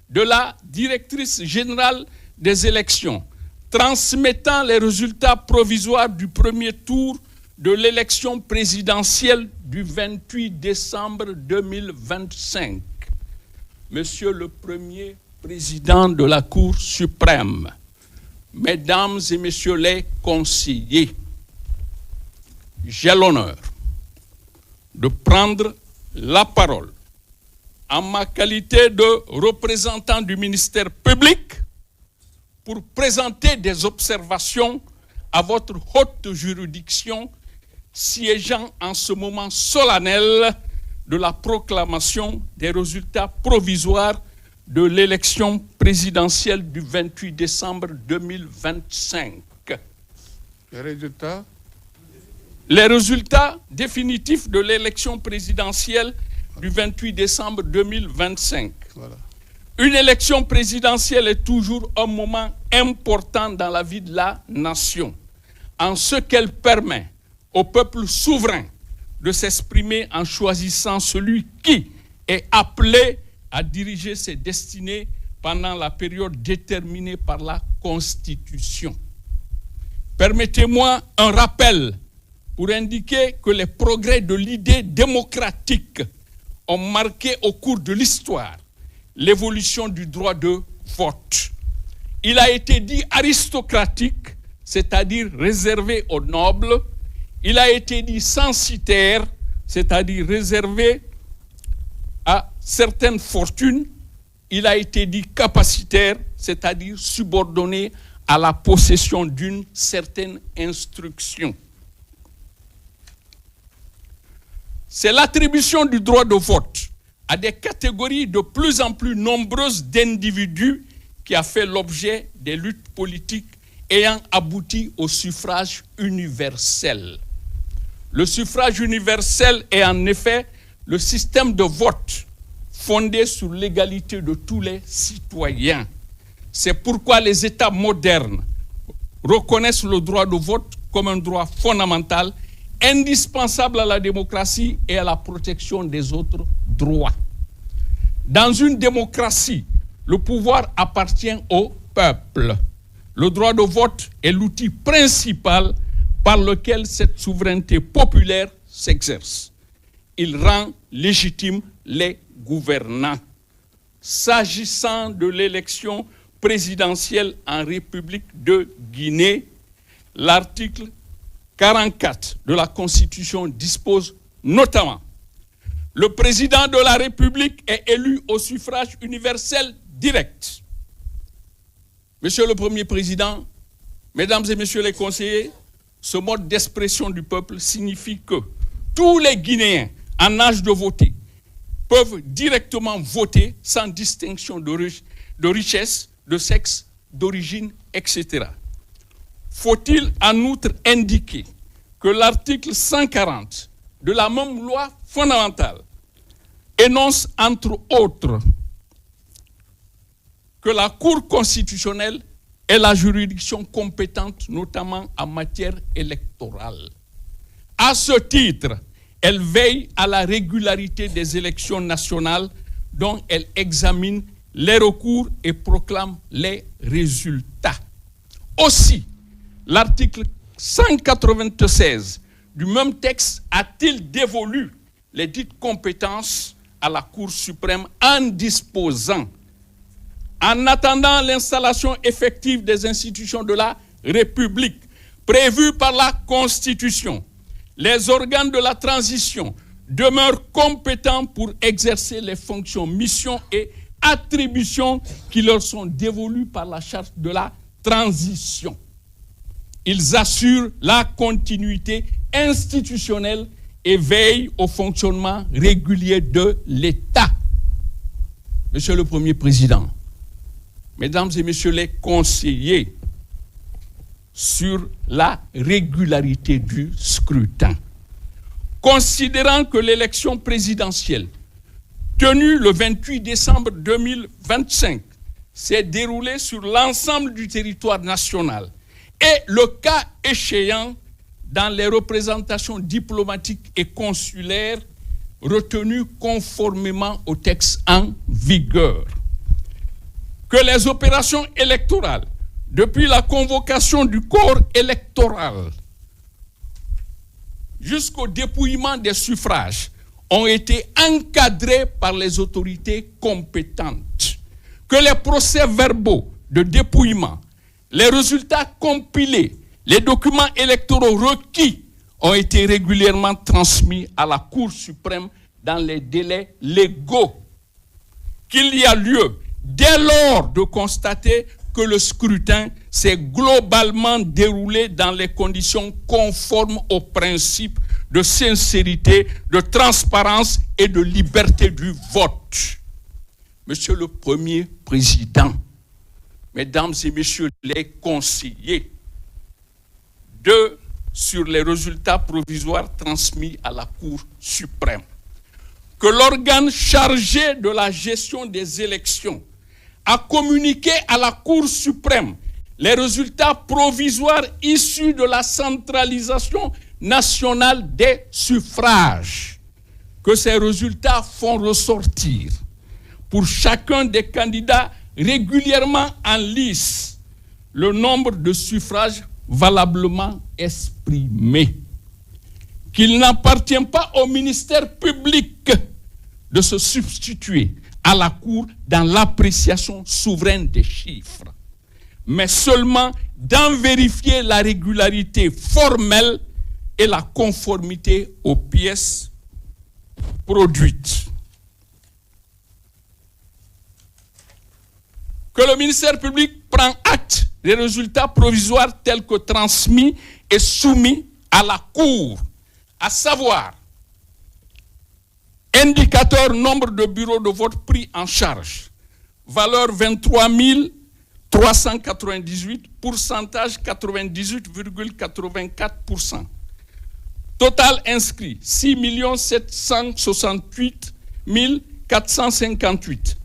de la directrice générale des élections, transmettant les résultats provisoires du premier tour de l'élection présidentielle du 28 décembre 2025. Monsieur le Premier Président de la Cour suprême, Mesdames et Messieurs les conseillers, j'ai l'honneur de prendre la parole en ma qualité de représentant du ministère public pour présenter des observations à votre haute juridiction siégeant en ce moment solennel de la proclamation des résultats provisoires de l'élection présidentielle du 28 décembre 2025. Les résultats définitifs de l'élection présidentielle du 28 décembre 2025. Voilà. Une élection présidentielle est toujours un moment important dans la vie de la nation, en ce qu'elle permet au peuple souverain de s'exprimer en choisissant celui qui est appelé à diriger ses destinées pendant la période déterminée par la Constitution. Permettez-moi un rappel pour indiquer que les progrès de l'idée démocratique ont marqué au cours de l'histoire l'évolution du droit de vote. Il a été dit aristocratique, c'est-à-dire réservé aux nobles. Il a été dit censitaire, c'est-à-dire réservé à certaines fortunes. Il a été dit capacitaire, c'est-à-dire subordonné à la possession d'une certaine instruction. C'est l'attribution du droit de vote à des catégories de plus en plus nombreuses d'individus qui a fait l'objet des luttes politiques ayant abouti au suffrage universel. Le suffrage universel est en effet le système de vote fondé sur l'égalité de tous les citoyens. C'est pourquoi les États modernes reconnaissent le droit de vote comme un droit fondamental, indispensable à la démocratie et à la protection des autres droits. Dans une démocratie, le pouvoir appartient au peuple. Le droit de vote est l'outil principal par lequel cette souveraineté populaire s'exerce. Il rend légitimes les gouvernants. S'agissant de l'élection présidentielle en République de Guinée, l'article 44 de la Constitution dispose notamment: le président de la République est élu au suffrage universel direct. Monsieur le Premier Président, Mesdames et Messieurs les conseillers, ce mode d'expression du peuple signifie que tous les Guinéens en âge de voter peuvent directement voter sans distinction de richesse, de sexe, d'origine, etc. Faut-il en outre indiquer que l'article 140 de la même loi fondamentale énonce entre autres que la Cour constitutionnelle est la juridiction compétente notamment en matière électorale. À ce titre, elle veille à la régularité des élections nationales dont elle examine les recours et proclame les résultats. Aussi, l'article 196 du même texte a-t-il dévolu les dites compétences à à la Cour suprême en disposant, en attendant l'installation effective des institutions de la République prévue par la Constitution, les organes de la transition demeurent compétents pour exercer les fonctions, missions et attributions qui leur sont dévolues par la charte de la transition. Ils assurent la continuité institutionnelle et veillent au fonctionnement régulier de l'État. Monsieur le Premier Président, Mesdames et Messieurs les conseillers, sur la régularité du scrutin, considérant que l'élection présidentielle tenue le 28 décembre 2025 s'est déroulée sur l'ensemble du territoire national et le cas échéant dans les représentations diplomatiques et consulaires retenues conformément au texte en vigueur, que les opérations électorales depuis la convocation du corps électoral jusqu'au dépouillement des suffrages ont été encadrés par les autorités compétentes, que les procès-verbaux de dépouillement, les résultats compilés, les documents électoraux requis ont été régulièrement transmis à la Cour suprême dans les délais légaux, qu'il y a lieu dès lors de constater que le scrutin s'est globalement déroulé dans les conditions conformes aux principes de sincérité, de transparence et de liberté du vote. Monsieur le Premier Président, Mesdames et Messieurs les conseillers, sur les résultats provisoires transmis à la Cour suprême, que l'organe chargé de la gestion des élections a communiqué à la Cour suprême les résultats provisoires issus de la centralisation nationale des suffrages, que ces résultats font ressortir pour chacun des candidats régulièrement en lice le nombre de suffrages valablement exprimés, qu'il n'appartient pas au ministère public de se substituer à la Cour dans l'appréciation souveraine des chiffres, mais seulement d'en vérifier la régularité formelle et la conformité aux pièces produites. Que le ministère public prend acte des résultats provisoires tels que transmis et soumis à la Cour, à savoir indicateur nombre de bureaux de vote pris en charge, valeur 23 398, pourcentage 98,84%. Total inscrit 6 768 458.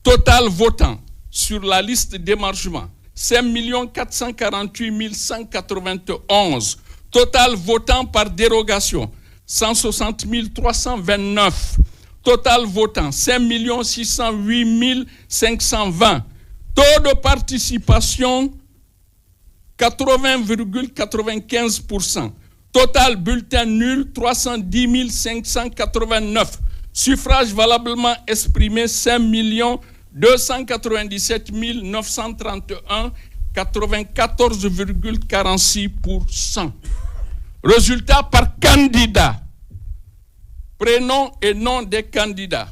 Total votant sur la liste d'émargement 5 448 191. Total votant par dérogation 160 329. Total votant 5 608 520. Taux de participation 80,95%. Total bulletin nul 310 589. Suffrage valablement exprimé 5 297 931, 94,46%. Résultat par candidat. Prénom et nom des candidats.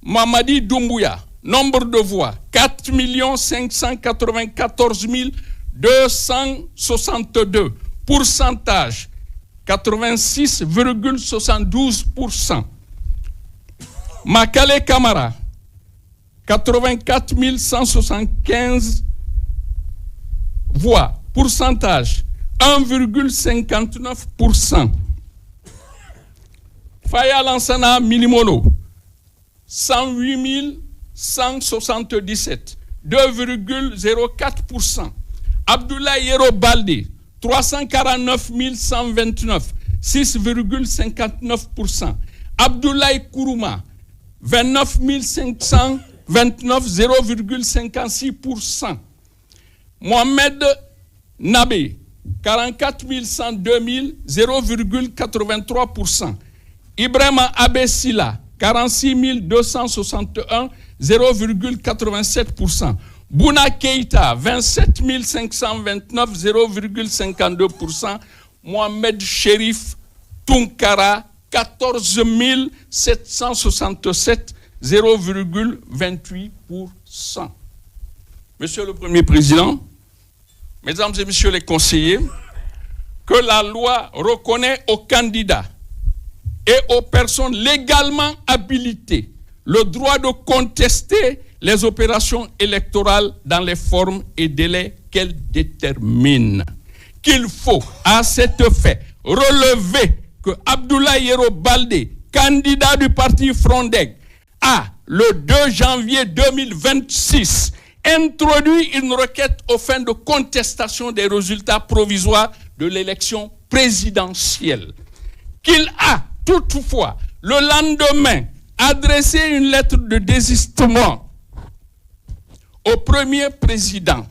Mamadi Doumbouya, nombre de voix 4 594 262. Pourcentage 86,72%. Makale Kamara 84 175 voix. Pourcentage 1,59%. Faya Lansana Milimono 108 177, 2,04%. Abdoulaye Yero Baldé 349 129, 6,59%. Abdoulaye Kourouma 29 529, 0,56%. Mohamed Nabé 44 102 0,83%. Ibrahima Abessila 46 261, 0,87%. Bouna Keïta, 27 529, 0,52%. Mohamed Chérif Tunkara, 14 767, 0,28%. Monsieur le Premier Président, Mesdames et Messieurs les conseillers, que la loi reconnaît aux candidats et aux personnes légalement habilitées le droit de contester les opérations électorales dans les formes et délais qu'elles déterminent. Qu'il faut, à cet effet, relever que Abdoulaye Yero Baldé, candidat du parti Frondeg, a, le 2 janvier 2026, introduit une requête aux fins de contestation des résultats provisoires de l'élection présidentielle. Qu'il a, toutefois, le lendemain, adressé une lettre de désistement au premier président.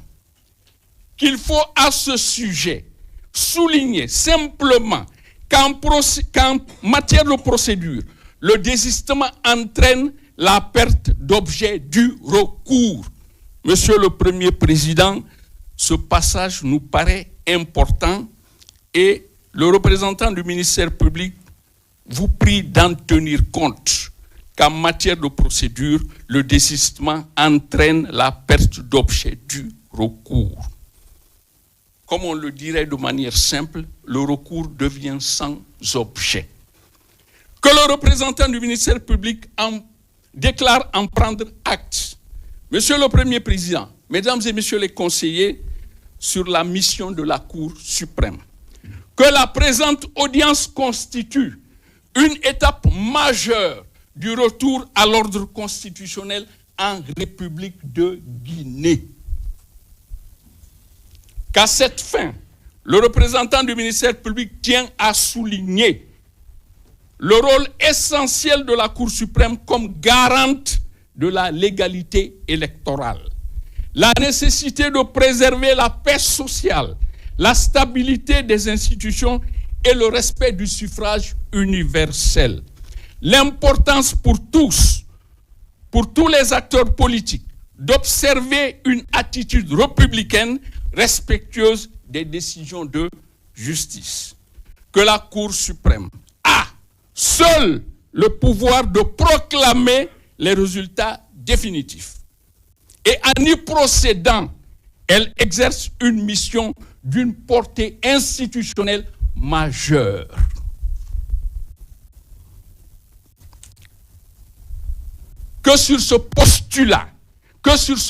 Qu'il faut, à ce sujet, souligner simplement qu'en matière de procédure, le désistement entraîne la perte d'objet du recours. Monsieur le Premier Président, ce passage nous paraît important et le représentant du ministère public vous prie d'en tenir compte qu'en matière de procédure, le désistement entraîne la perte d'objet du recours. Comme on le dirait de manière simple, le recours devient sans objet. Que le représentant du ministère public déclare en prendre acte. Monsieur le Premier Président, Mesdames et Messieurs les conseillers, sur la mission de la Cour suprême, que la présente audience constitue une étape majeure du retour à l'ordre constitutionnel en République de Guinée. Qu'à cette fin, le représentant du ministère public tient à souligner le rôle essentiel de la Cour suprême comme garante de la légalité électorale, la nécessité de préserver la paix sociale, la stabilité des institutions et le respect du suffrage universel. L'importance pour tous les acteurs politiques, d'observer une attitude républicaine respectueuse des décisions de justice. Que la Cour suprême a seul le pouvoir de proclamer les résultats définitifs. Et en y procédant, elle exerce une mission d'une portée institutionnelle majeure. Que sur ce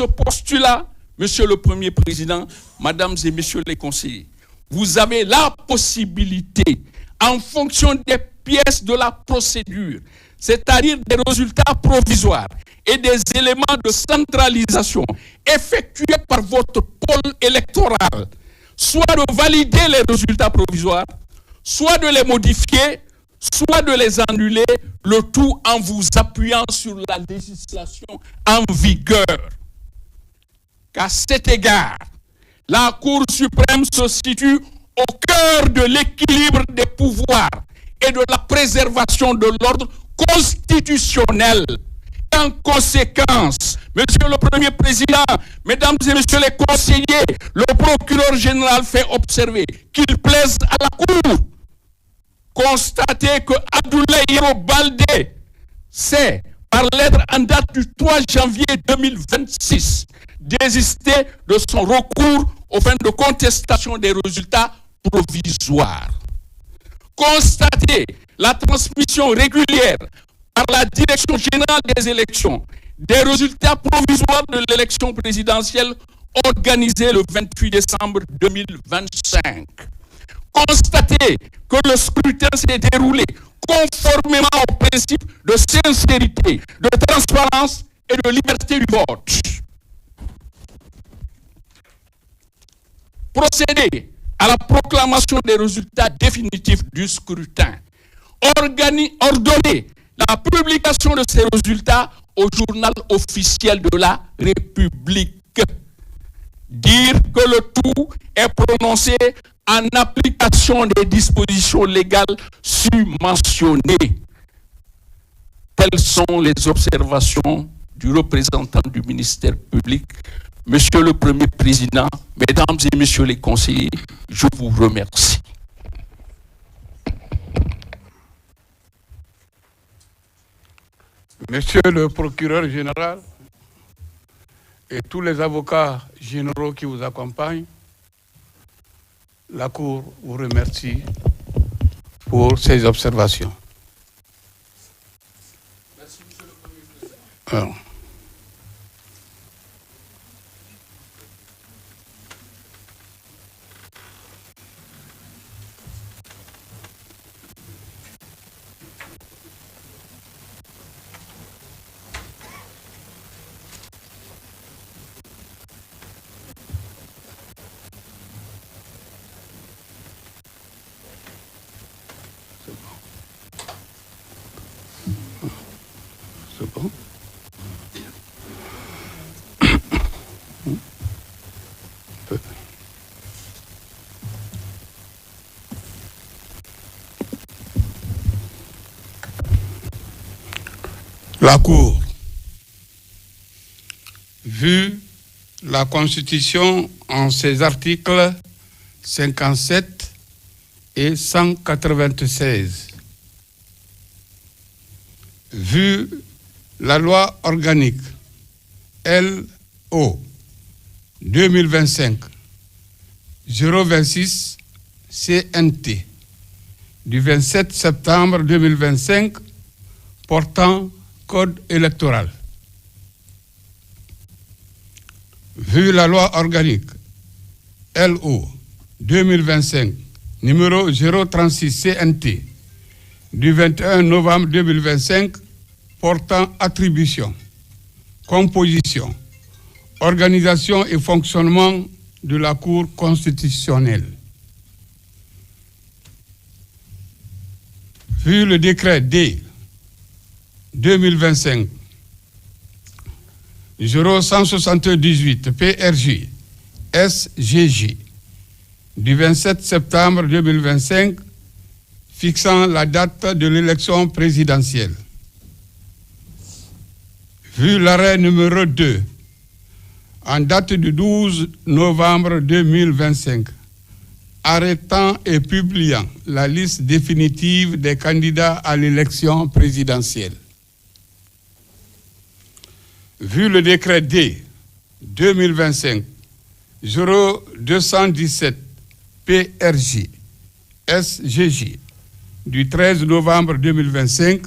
postulat, Monsieur le Premier Président, Mesdames et Messieurs les conseillers, vous avez la possibilité, en fonction des pièces de la procédure, c'est-à-dire des résultats provisoires et des éléments de centralisation effectués par votre pôle électoral, soit de valider les résultats provisoires, soit de les modifier, soit de les annuler, le tout en vous appuyant sur la législation en vigueur. Qu'à cet égard, la Cour suprême se situe au cœur de l'équilibre des pouvoirs et de la préservation de l'ordre constitutionnel. En conséquence, Monsieur le Premier Président, Mesdames et Messieurs les conseillers, le procureur général fait observer qu'il plaise à la Cour constater que Abdoulaye Yero Baldé s'est, par lettre en date du 3 janvier 2026, désisté de son recours aux fins de contestation des résultats provisoires. Constater la transmission régulière par la Direction générale des élections des résultats provisoires de l'élection présidentielle organisée le 28 décembre 2025. Constater que le scrutin s'est déroulé conformément aux principes de sincérité, de transparence et de liberté du vote. Procéder à la proclamation des résultats définitifs du scrutin. Ordonner la publication de ces résultats au journal officiel de la République. Dire que le tout est prononcé en application des dispositions légales submentionnées. quelles sont les observations du représentant du ministère public? Monsieur le Premier Président, Mesdames et Messieurs les conseillers, je vous remercie. Monsieur le procureur général et tous les avocats généraux qui vous accompagnent, la Cour vous remercie pour ces observations. Merci, Monsieur le Premier Président. C'est bon. La Cour, vu la Constitution en ses articles 57 et 196, vu la loi organique LO 2025-026 CNT du 27 septembre 2025 portant Code électoral, vu la loi organique LO 2025 numéro 036 CNT du 21 novembre 2025 portant attribution, composition, organisation et fonctionnement de la Cour constitutionnelle. Vu le décret D 2025 0178 PRJ SGG du 27 septembre 2025 fixant la date de l'élection présidentielle. Vu l'arrêt numéro 2 en date du 12 novembre 2025 arrêtant et publiant la liste définitive des candidats à l'élection présidentielle. Vu le décret D 2025 0217 PRJ SGG du 13 novembre 2025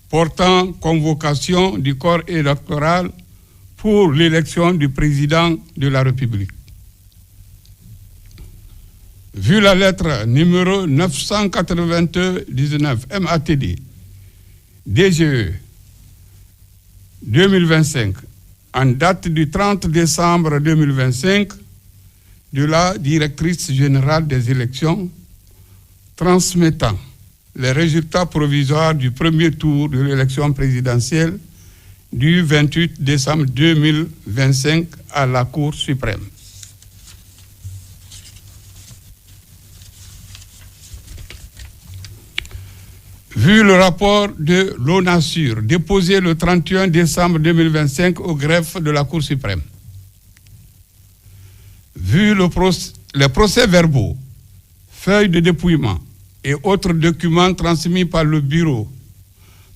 portant convocation du corps électoral pour l'élection du président de la République. Vu la lettre numéro 999 MATD DGE 2025 en date du 30 décembre 2025 de la directrice générale des élections transmettant les résultats provisoires du premier tour de l'élection présidentielle du 28 décembre 2025 à la Cour suprême. Vu le rapport de l'ONASUR déposé le 31 décembre 2025 au greffe de la Cour suprême, vu les procès-verbaux, feuilles de dépouillement et autres documents transmis par le bureau,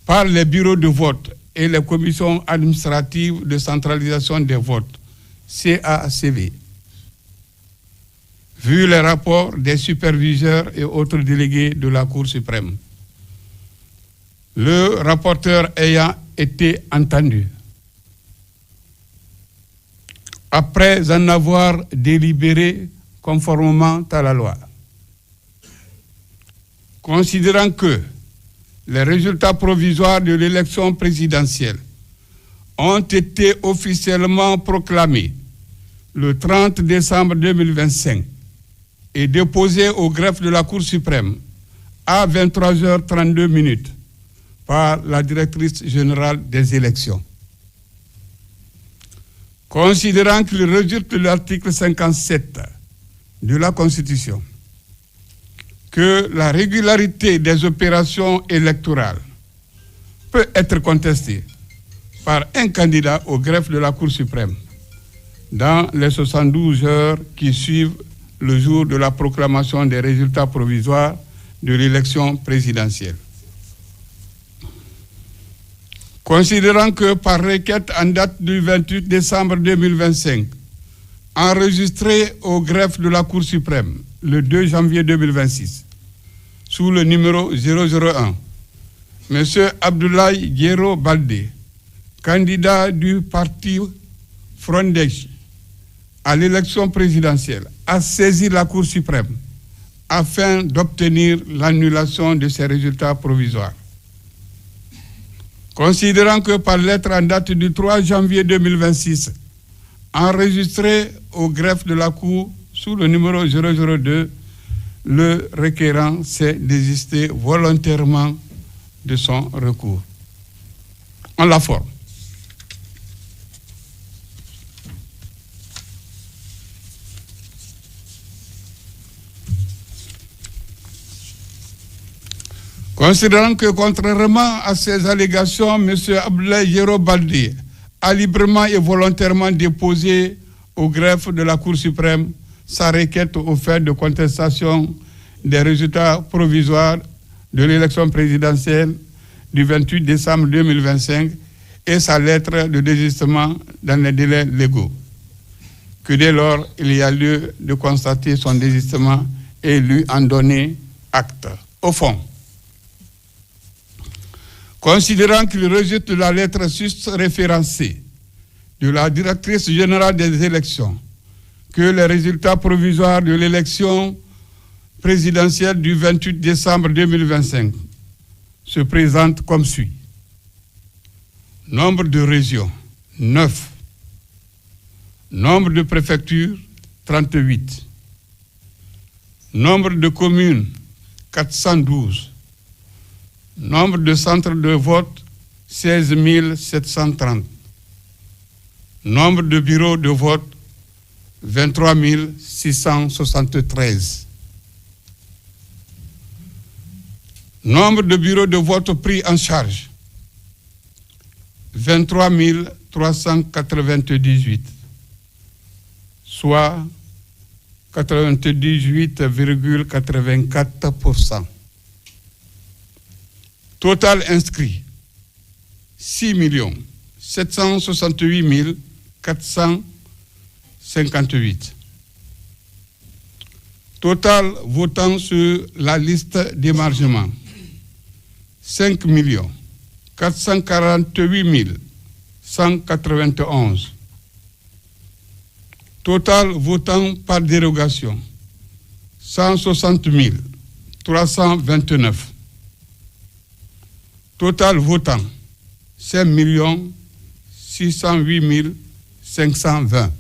par les bureaux de vote et les commissions administratives de centralisation des votes, CACV, vu les rapports des superviseurs et autres délégués de la Cour suprême, le rapporteur ayant été entendu, après en avoir délibéré conformément à la loi, considérant que les résultats provisoires de l'élection présidentielle ont été officiellement proclamés le 30 décembre 2025 et déposés au greffe de la Cour suprême à 23h32 par la directrice générale des élections. Considérant qu'il résulte de l'article 57 de la Constitution que la régularité des opérations électorales peut être contesté par un candidat au greffe de la Cour suprême dans les 72 heures qui suivent le jour de la proclamation des résultats provisoires de l'élection présidentielle. Considérant que par requête en date du 28 décembre 2025, enregistrée au greffe de la Cour suprême le 2 janvier 2026, sous le numéro 001, M. Abdoulaye Guiro Baldé, candidat du parti Frondesh à l'élection présidentielle, a saisi la Cour suprême afin d'obtenir l'annulation de ces résultats provisoires. Considérant que par lettre en date du 3 janvier 2026, enregistrée au greffe de la Cour sous le numéro 002, le requérant s'est désisté volontairement de son recours. En la forme. Considérant que, contrairement à ces allégations, M. Abdoulaye Guiro Baldé a librement et volontairement déposé au greffe de la Cour suprême sa requête au fait de contestation des résultats provisoires de l'élection présidentielle du 28 décembre 2025 et sa lettre de désistement dans les délais légaux. Que dès lors, il y a lieu de constater son désistement et lui en donner acte. Au fond, considérant qu'il résulte de la lettre référencée de la directrice générale des élections que les résultats provisoires de l'élection présidentielle du 28 décembre 2025 se présentent comme suit. Nombre de régions, 9. Nombre de préfectures, 38. Nombre de communes, 412. Nombre de centres de vote, 16 730. Nombre de bureaux de vote, 23 673. Nombre de bureaux de vote pris en charge, 23 398, soit 98,84%. Total inscrit, 6 768 458. Total votant sur la liste d'émargement, 5 448 191. Total votant par dérogation, 160 329. Total votant, 5 608 520.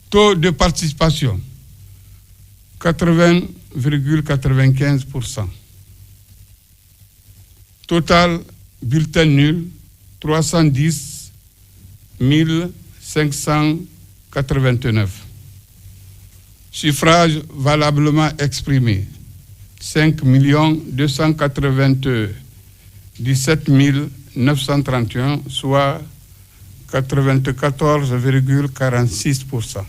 Taux de participation, 80,95%. Total bulletin nul, 310 589. Suffrage valablement exprimé, 5 297 931, soit 94,46%.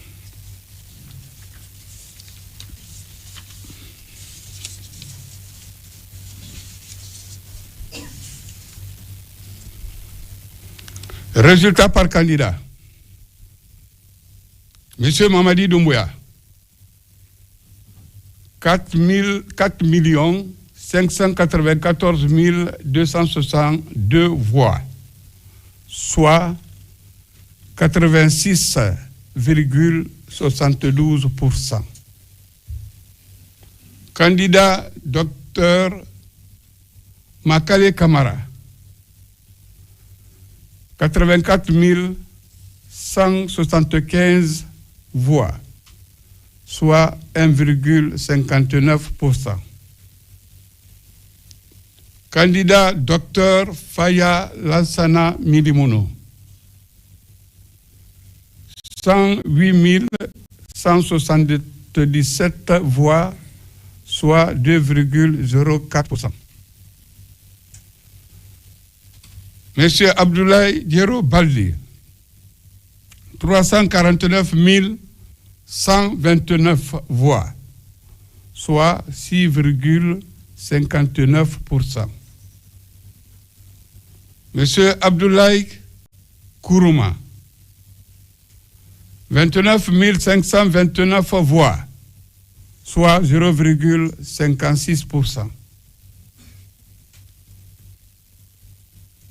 Résultat par candidat. Monsieur Mamadi Doumbouya, 4 594 262 voix, soit 86,72%. Candidat Dr Makale Kamara, 84 175 voix, soit 1,59%. Candidat Dr Faya Lansana Milimono, 108 177 voix, soit 2,04%. M. Abdoulaye Diero Baldi, 349 129 voix, soit 6,59%. M. Abdoulaye Kourouma, 29 529 voix, soit 0,56%.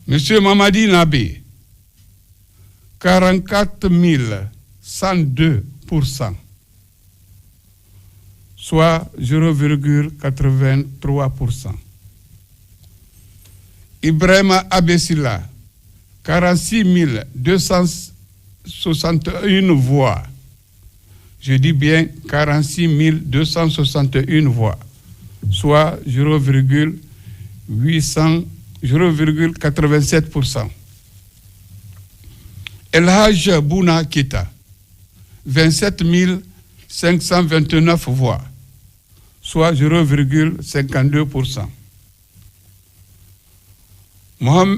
M. Mamadi Nabé, 44 102%, soit 0,83%. Ibrahima Abessila, 46 261 voix. Je dis bien 46 261 voix, soit 0,87%. El Haj Bouna Kita, 27 529 voix, soit 0,52%.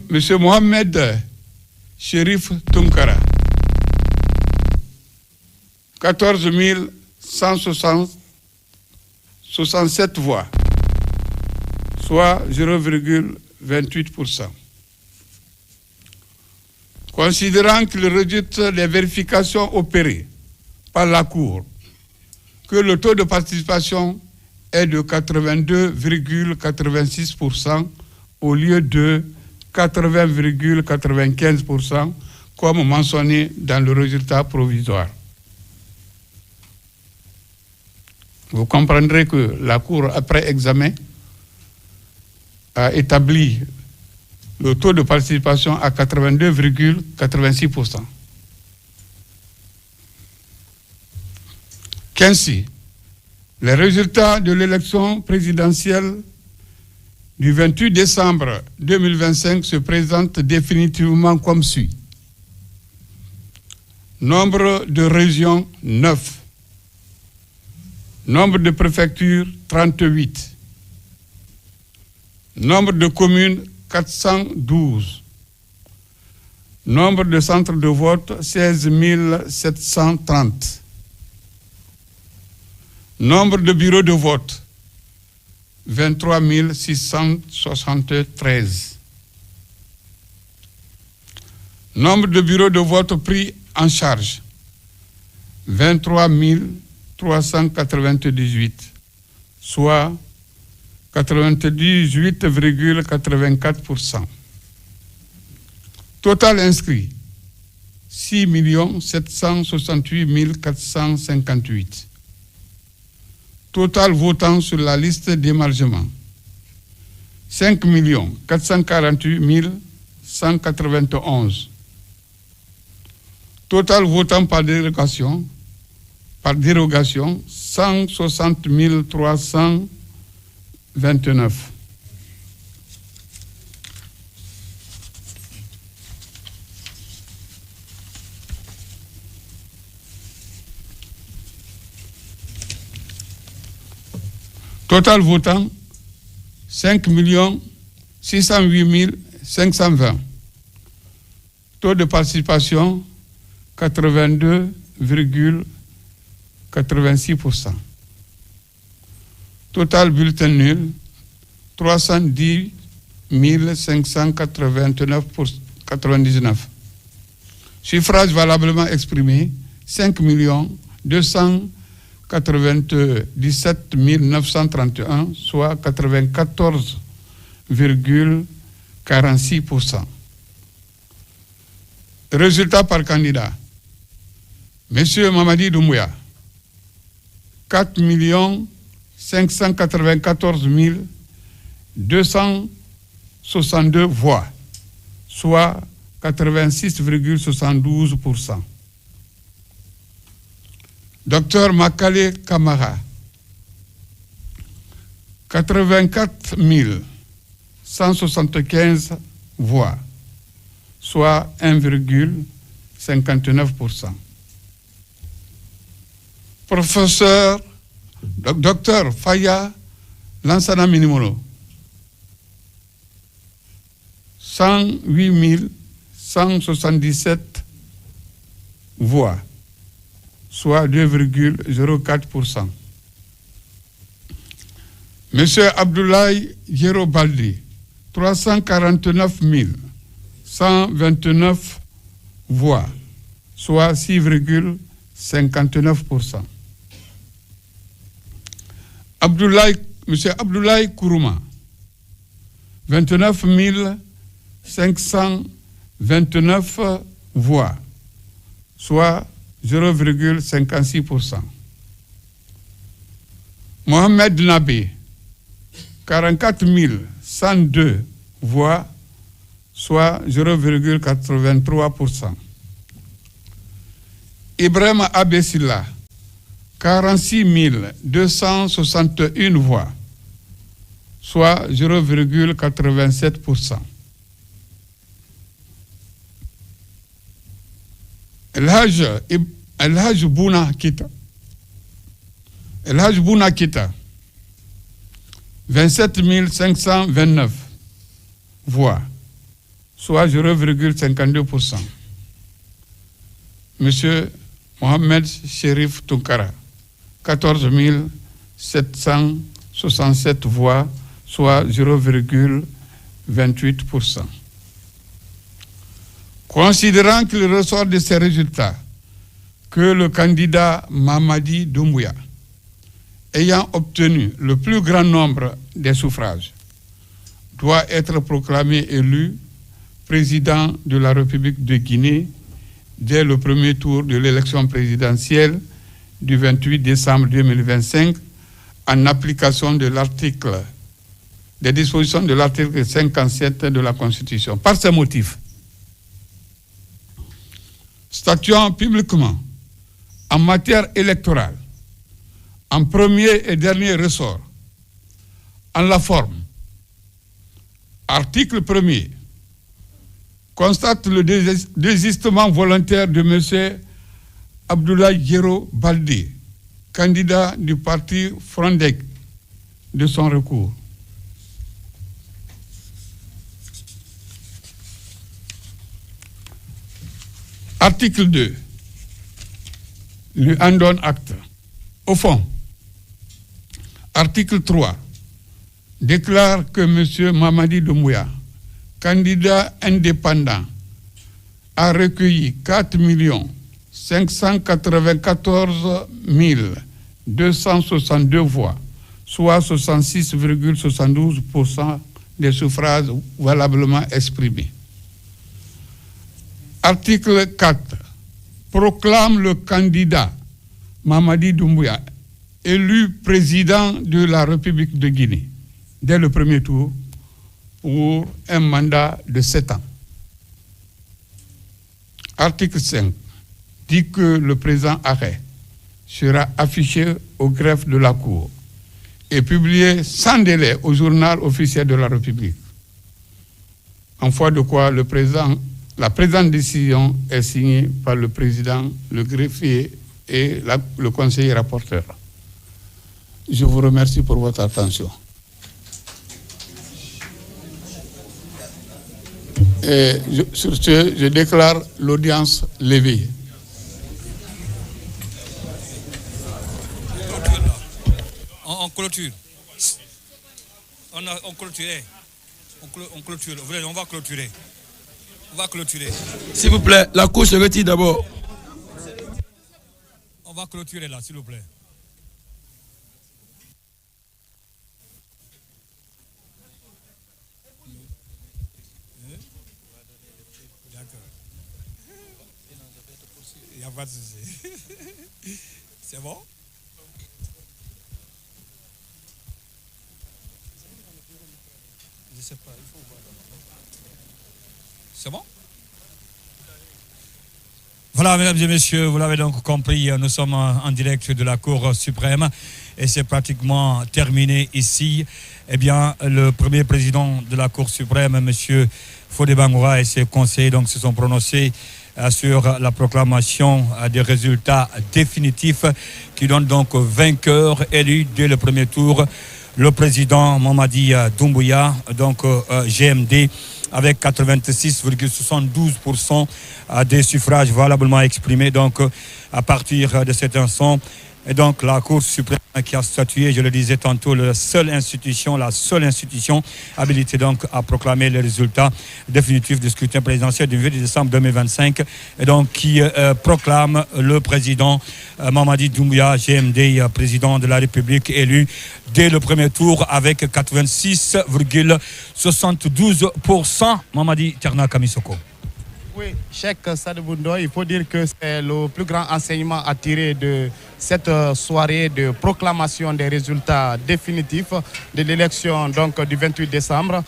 Monsieur Mohamed Chérif Tunkara, 14 167 voix, soit 0,28%. Considérant qu'il rejette les vérifications opérées par la Cour, que le taux de participation est de 82,86% au lieu de 80,95% comme mentionné dans le résultat provisoire. Vous comprendrez que la Cour, après examen, a établi le taux de participation à 82,86%. Qu'ainsi, les résultats de l'élection présidentielle du 28 décembre 2025 se présentent définitivement comme suit. Nombre de régions 9. Nombre de préfectures 38. Nombre de communes 412. Nombre de centres de vote 16 730. Nombre de bureaux de vote 23 673. Nombre de bureaux de vote pris en charge 23 398, soit 98,84%. Total inscrit 6 768 458. Total votant sur la liste d'émargement 5 448 191. Total votant par dérogation 160 329. Total votant 5 608 520. Taux de participation 82,86%. Total bulletin nul 310 589,99. Suffrage valablement exprimé 5 297 931, soit 94,46%. Résultat par candidat. Monsieur Mamadi Doumbouya, 4 594 262 voix, soit 86,72%. Docteur Makale Kamara, 84 175 voix, soit 1,59%. Professeur Docteur Faya Lansana Minimono, 108 177 voix, soit 2,04%. Monsieur Abdoulaye Yero Baldi, 349 129 voix, soit 6,59%. Monsieur Abdoulaye Kourouma, 29 529 voix, soit 0,56%. Mohamed Nabi, 44 102 voix, soit 0,83%. Ibrahim Abessila, 46 261 voix, soit 0,87%. El Haj Bouna Kita, 27 529 voix, soit 0,52%. Monsieur Mohamed Sherif Tunkara, 14 767 voix, soit 0,28%. Considérant qu'il ressort de ces résultats que le candidat Mamadi Doumbouya, ayant obtenu le plus grand nombre des suffrages, doit être proclamé élu président de la République de Guinée dès le premier tour de l'élection présidentielle du 28 décembre 2025 en application de des dispositions de l'article 57 de la Constitution. Par ces motifs, statuant publiquement en matière électorale, en premier et dernier ressort, en la forme, article 1er, constate le désistement volontaire de M. Abdoulaye Yero Baldi, candidat du parti Frondec, de son recours. Article 2, lui en donne acte. Au fond, article 3, déclare que M. Mamadi Doumbouya, candidat indépendant, a recueilli 4 594 262 voix, soit 66,72% des suffrages valablement exprimés. Article 4 proclame le candidat Mamadi Doumbouya élu président de la République de Guinée dès le premier tour pour un mandat de 7 ans. Article 5 dit que le présent arrêt sera affiché au greffe de la Cour et publié sans délai au journal officiel de la République. En foi de quoi la présente décision est signée par le président, le greffier et le conseiller rapporteur. Je vous remercie pour votre attention. Et sur ce, je déclare l'audience levée. On clôture. On clôture. On clôture. On va clôturer. On va clôturer. S'il vous plaît, la Cour se retire d'abord. On va clôturer là, s'il vous plaît. D'accord. Il n'y a pas de souci. C'est bon? Je ne sais pas, il faut voir. C'est bon? Voilà, mesdames et messieurs, vous l'avez donc compris, nous sommes en direct de la Cour suprême et c'est pratiquement terminé ici. Eh bien, le premier président de la Cour suprême, M. Fodé Bangoura, et ses conseillers donc, se sont prononcés sur la proclamation des résultats définitifs qui donnent donc vainqueur élu dès le premier tour le président Mamadi Doumbouya, donc GMD, avec 86,72% des suffrages valablement exprimés. Donc, à partir de cet instant, et donc la Cour suprême qui a statué, je le disais tantôt, la seule institution habilitée donc à proclamer les résultats définitifs du scrutin présidentiel du 8 décembre 2025, et donc qui proclame le président Mamadi Doumbouya, GMD, président de la République, élu dès le premier tour avec 86,72%. Mamadi Tierna Kamisoko. Oui, Cheikh Sadibou Ndoye, il faut dire que c'est le plus grand enseignement à tirer de cette soirée de proclamation des résultats définitifs de l'élection donc du 28 décembre.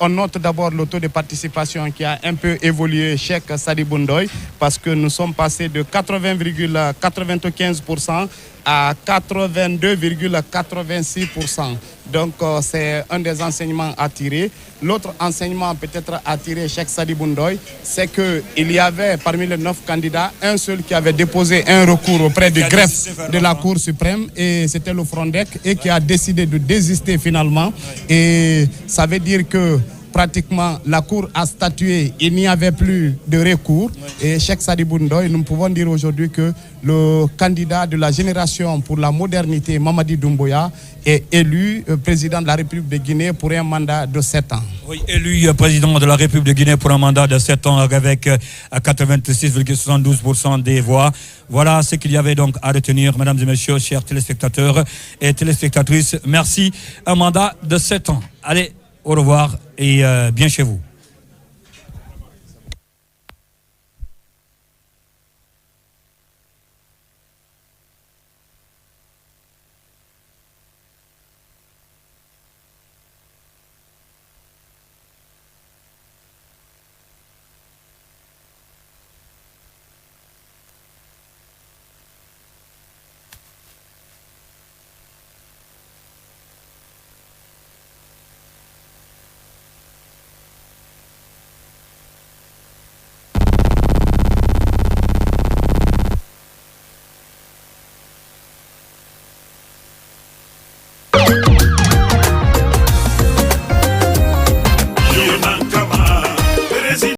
On note d'abord le taux de participation qui a un peu évolué, Cheikh Sadibou Ndoye, parce que nous sommes passés de 80,95% à 82,86%. Donc c'est un des enseignements à tirer. L'autre enseignement peut-être à tirer, Cheikh Sadibou Ndoye, c'est qu'il y avait parmi les 9 candidats un seul qui avait déposé un recours auprès du greffe de la Cour suprême, et c'était le Frondec, et qui a décidé de désister finalement. Et ça veut dire que pratiquement la Cour a statué, il n'y avait plus de recours. Et Cheikh Sadibou Ndoye, nous pouvons dire aujourd'hui que le candidat de la génération pour la modernité, Mamadi Doumbouya, est élu président de la République de Guinée pour un mandat de 7 ans. Oui, élu président de la République de Guinée pour un mandat de 7 ans avec 86,72% des voix. Voilà ce qu'il y avait donc à retenir, mesdames et messieurs, chers téléspectateurs et téléspectatrices. Merci. Un mandat de 7 ans. Allez, au revoir et bien chez vous.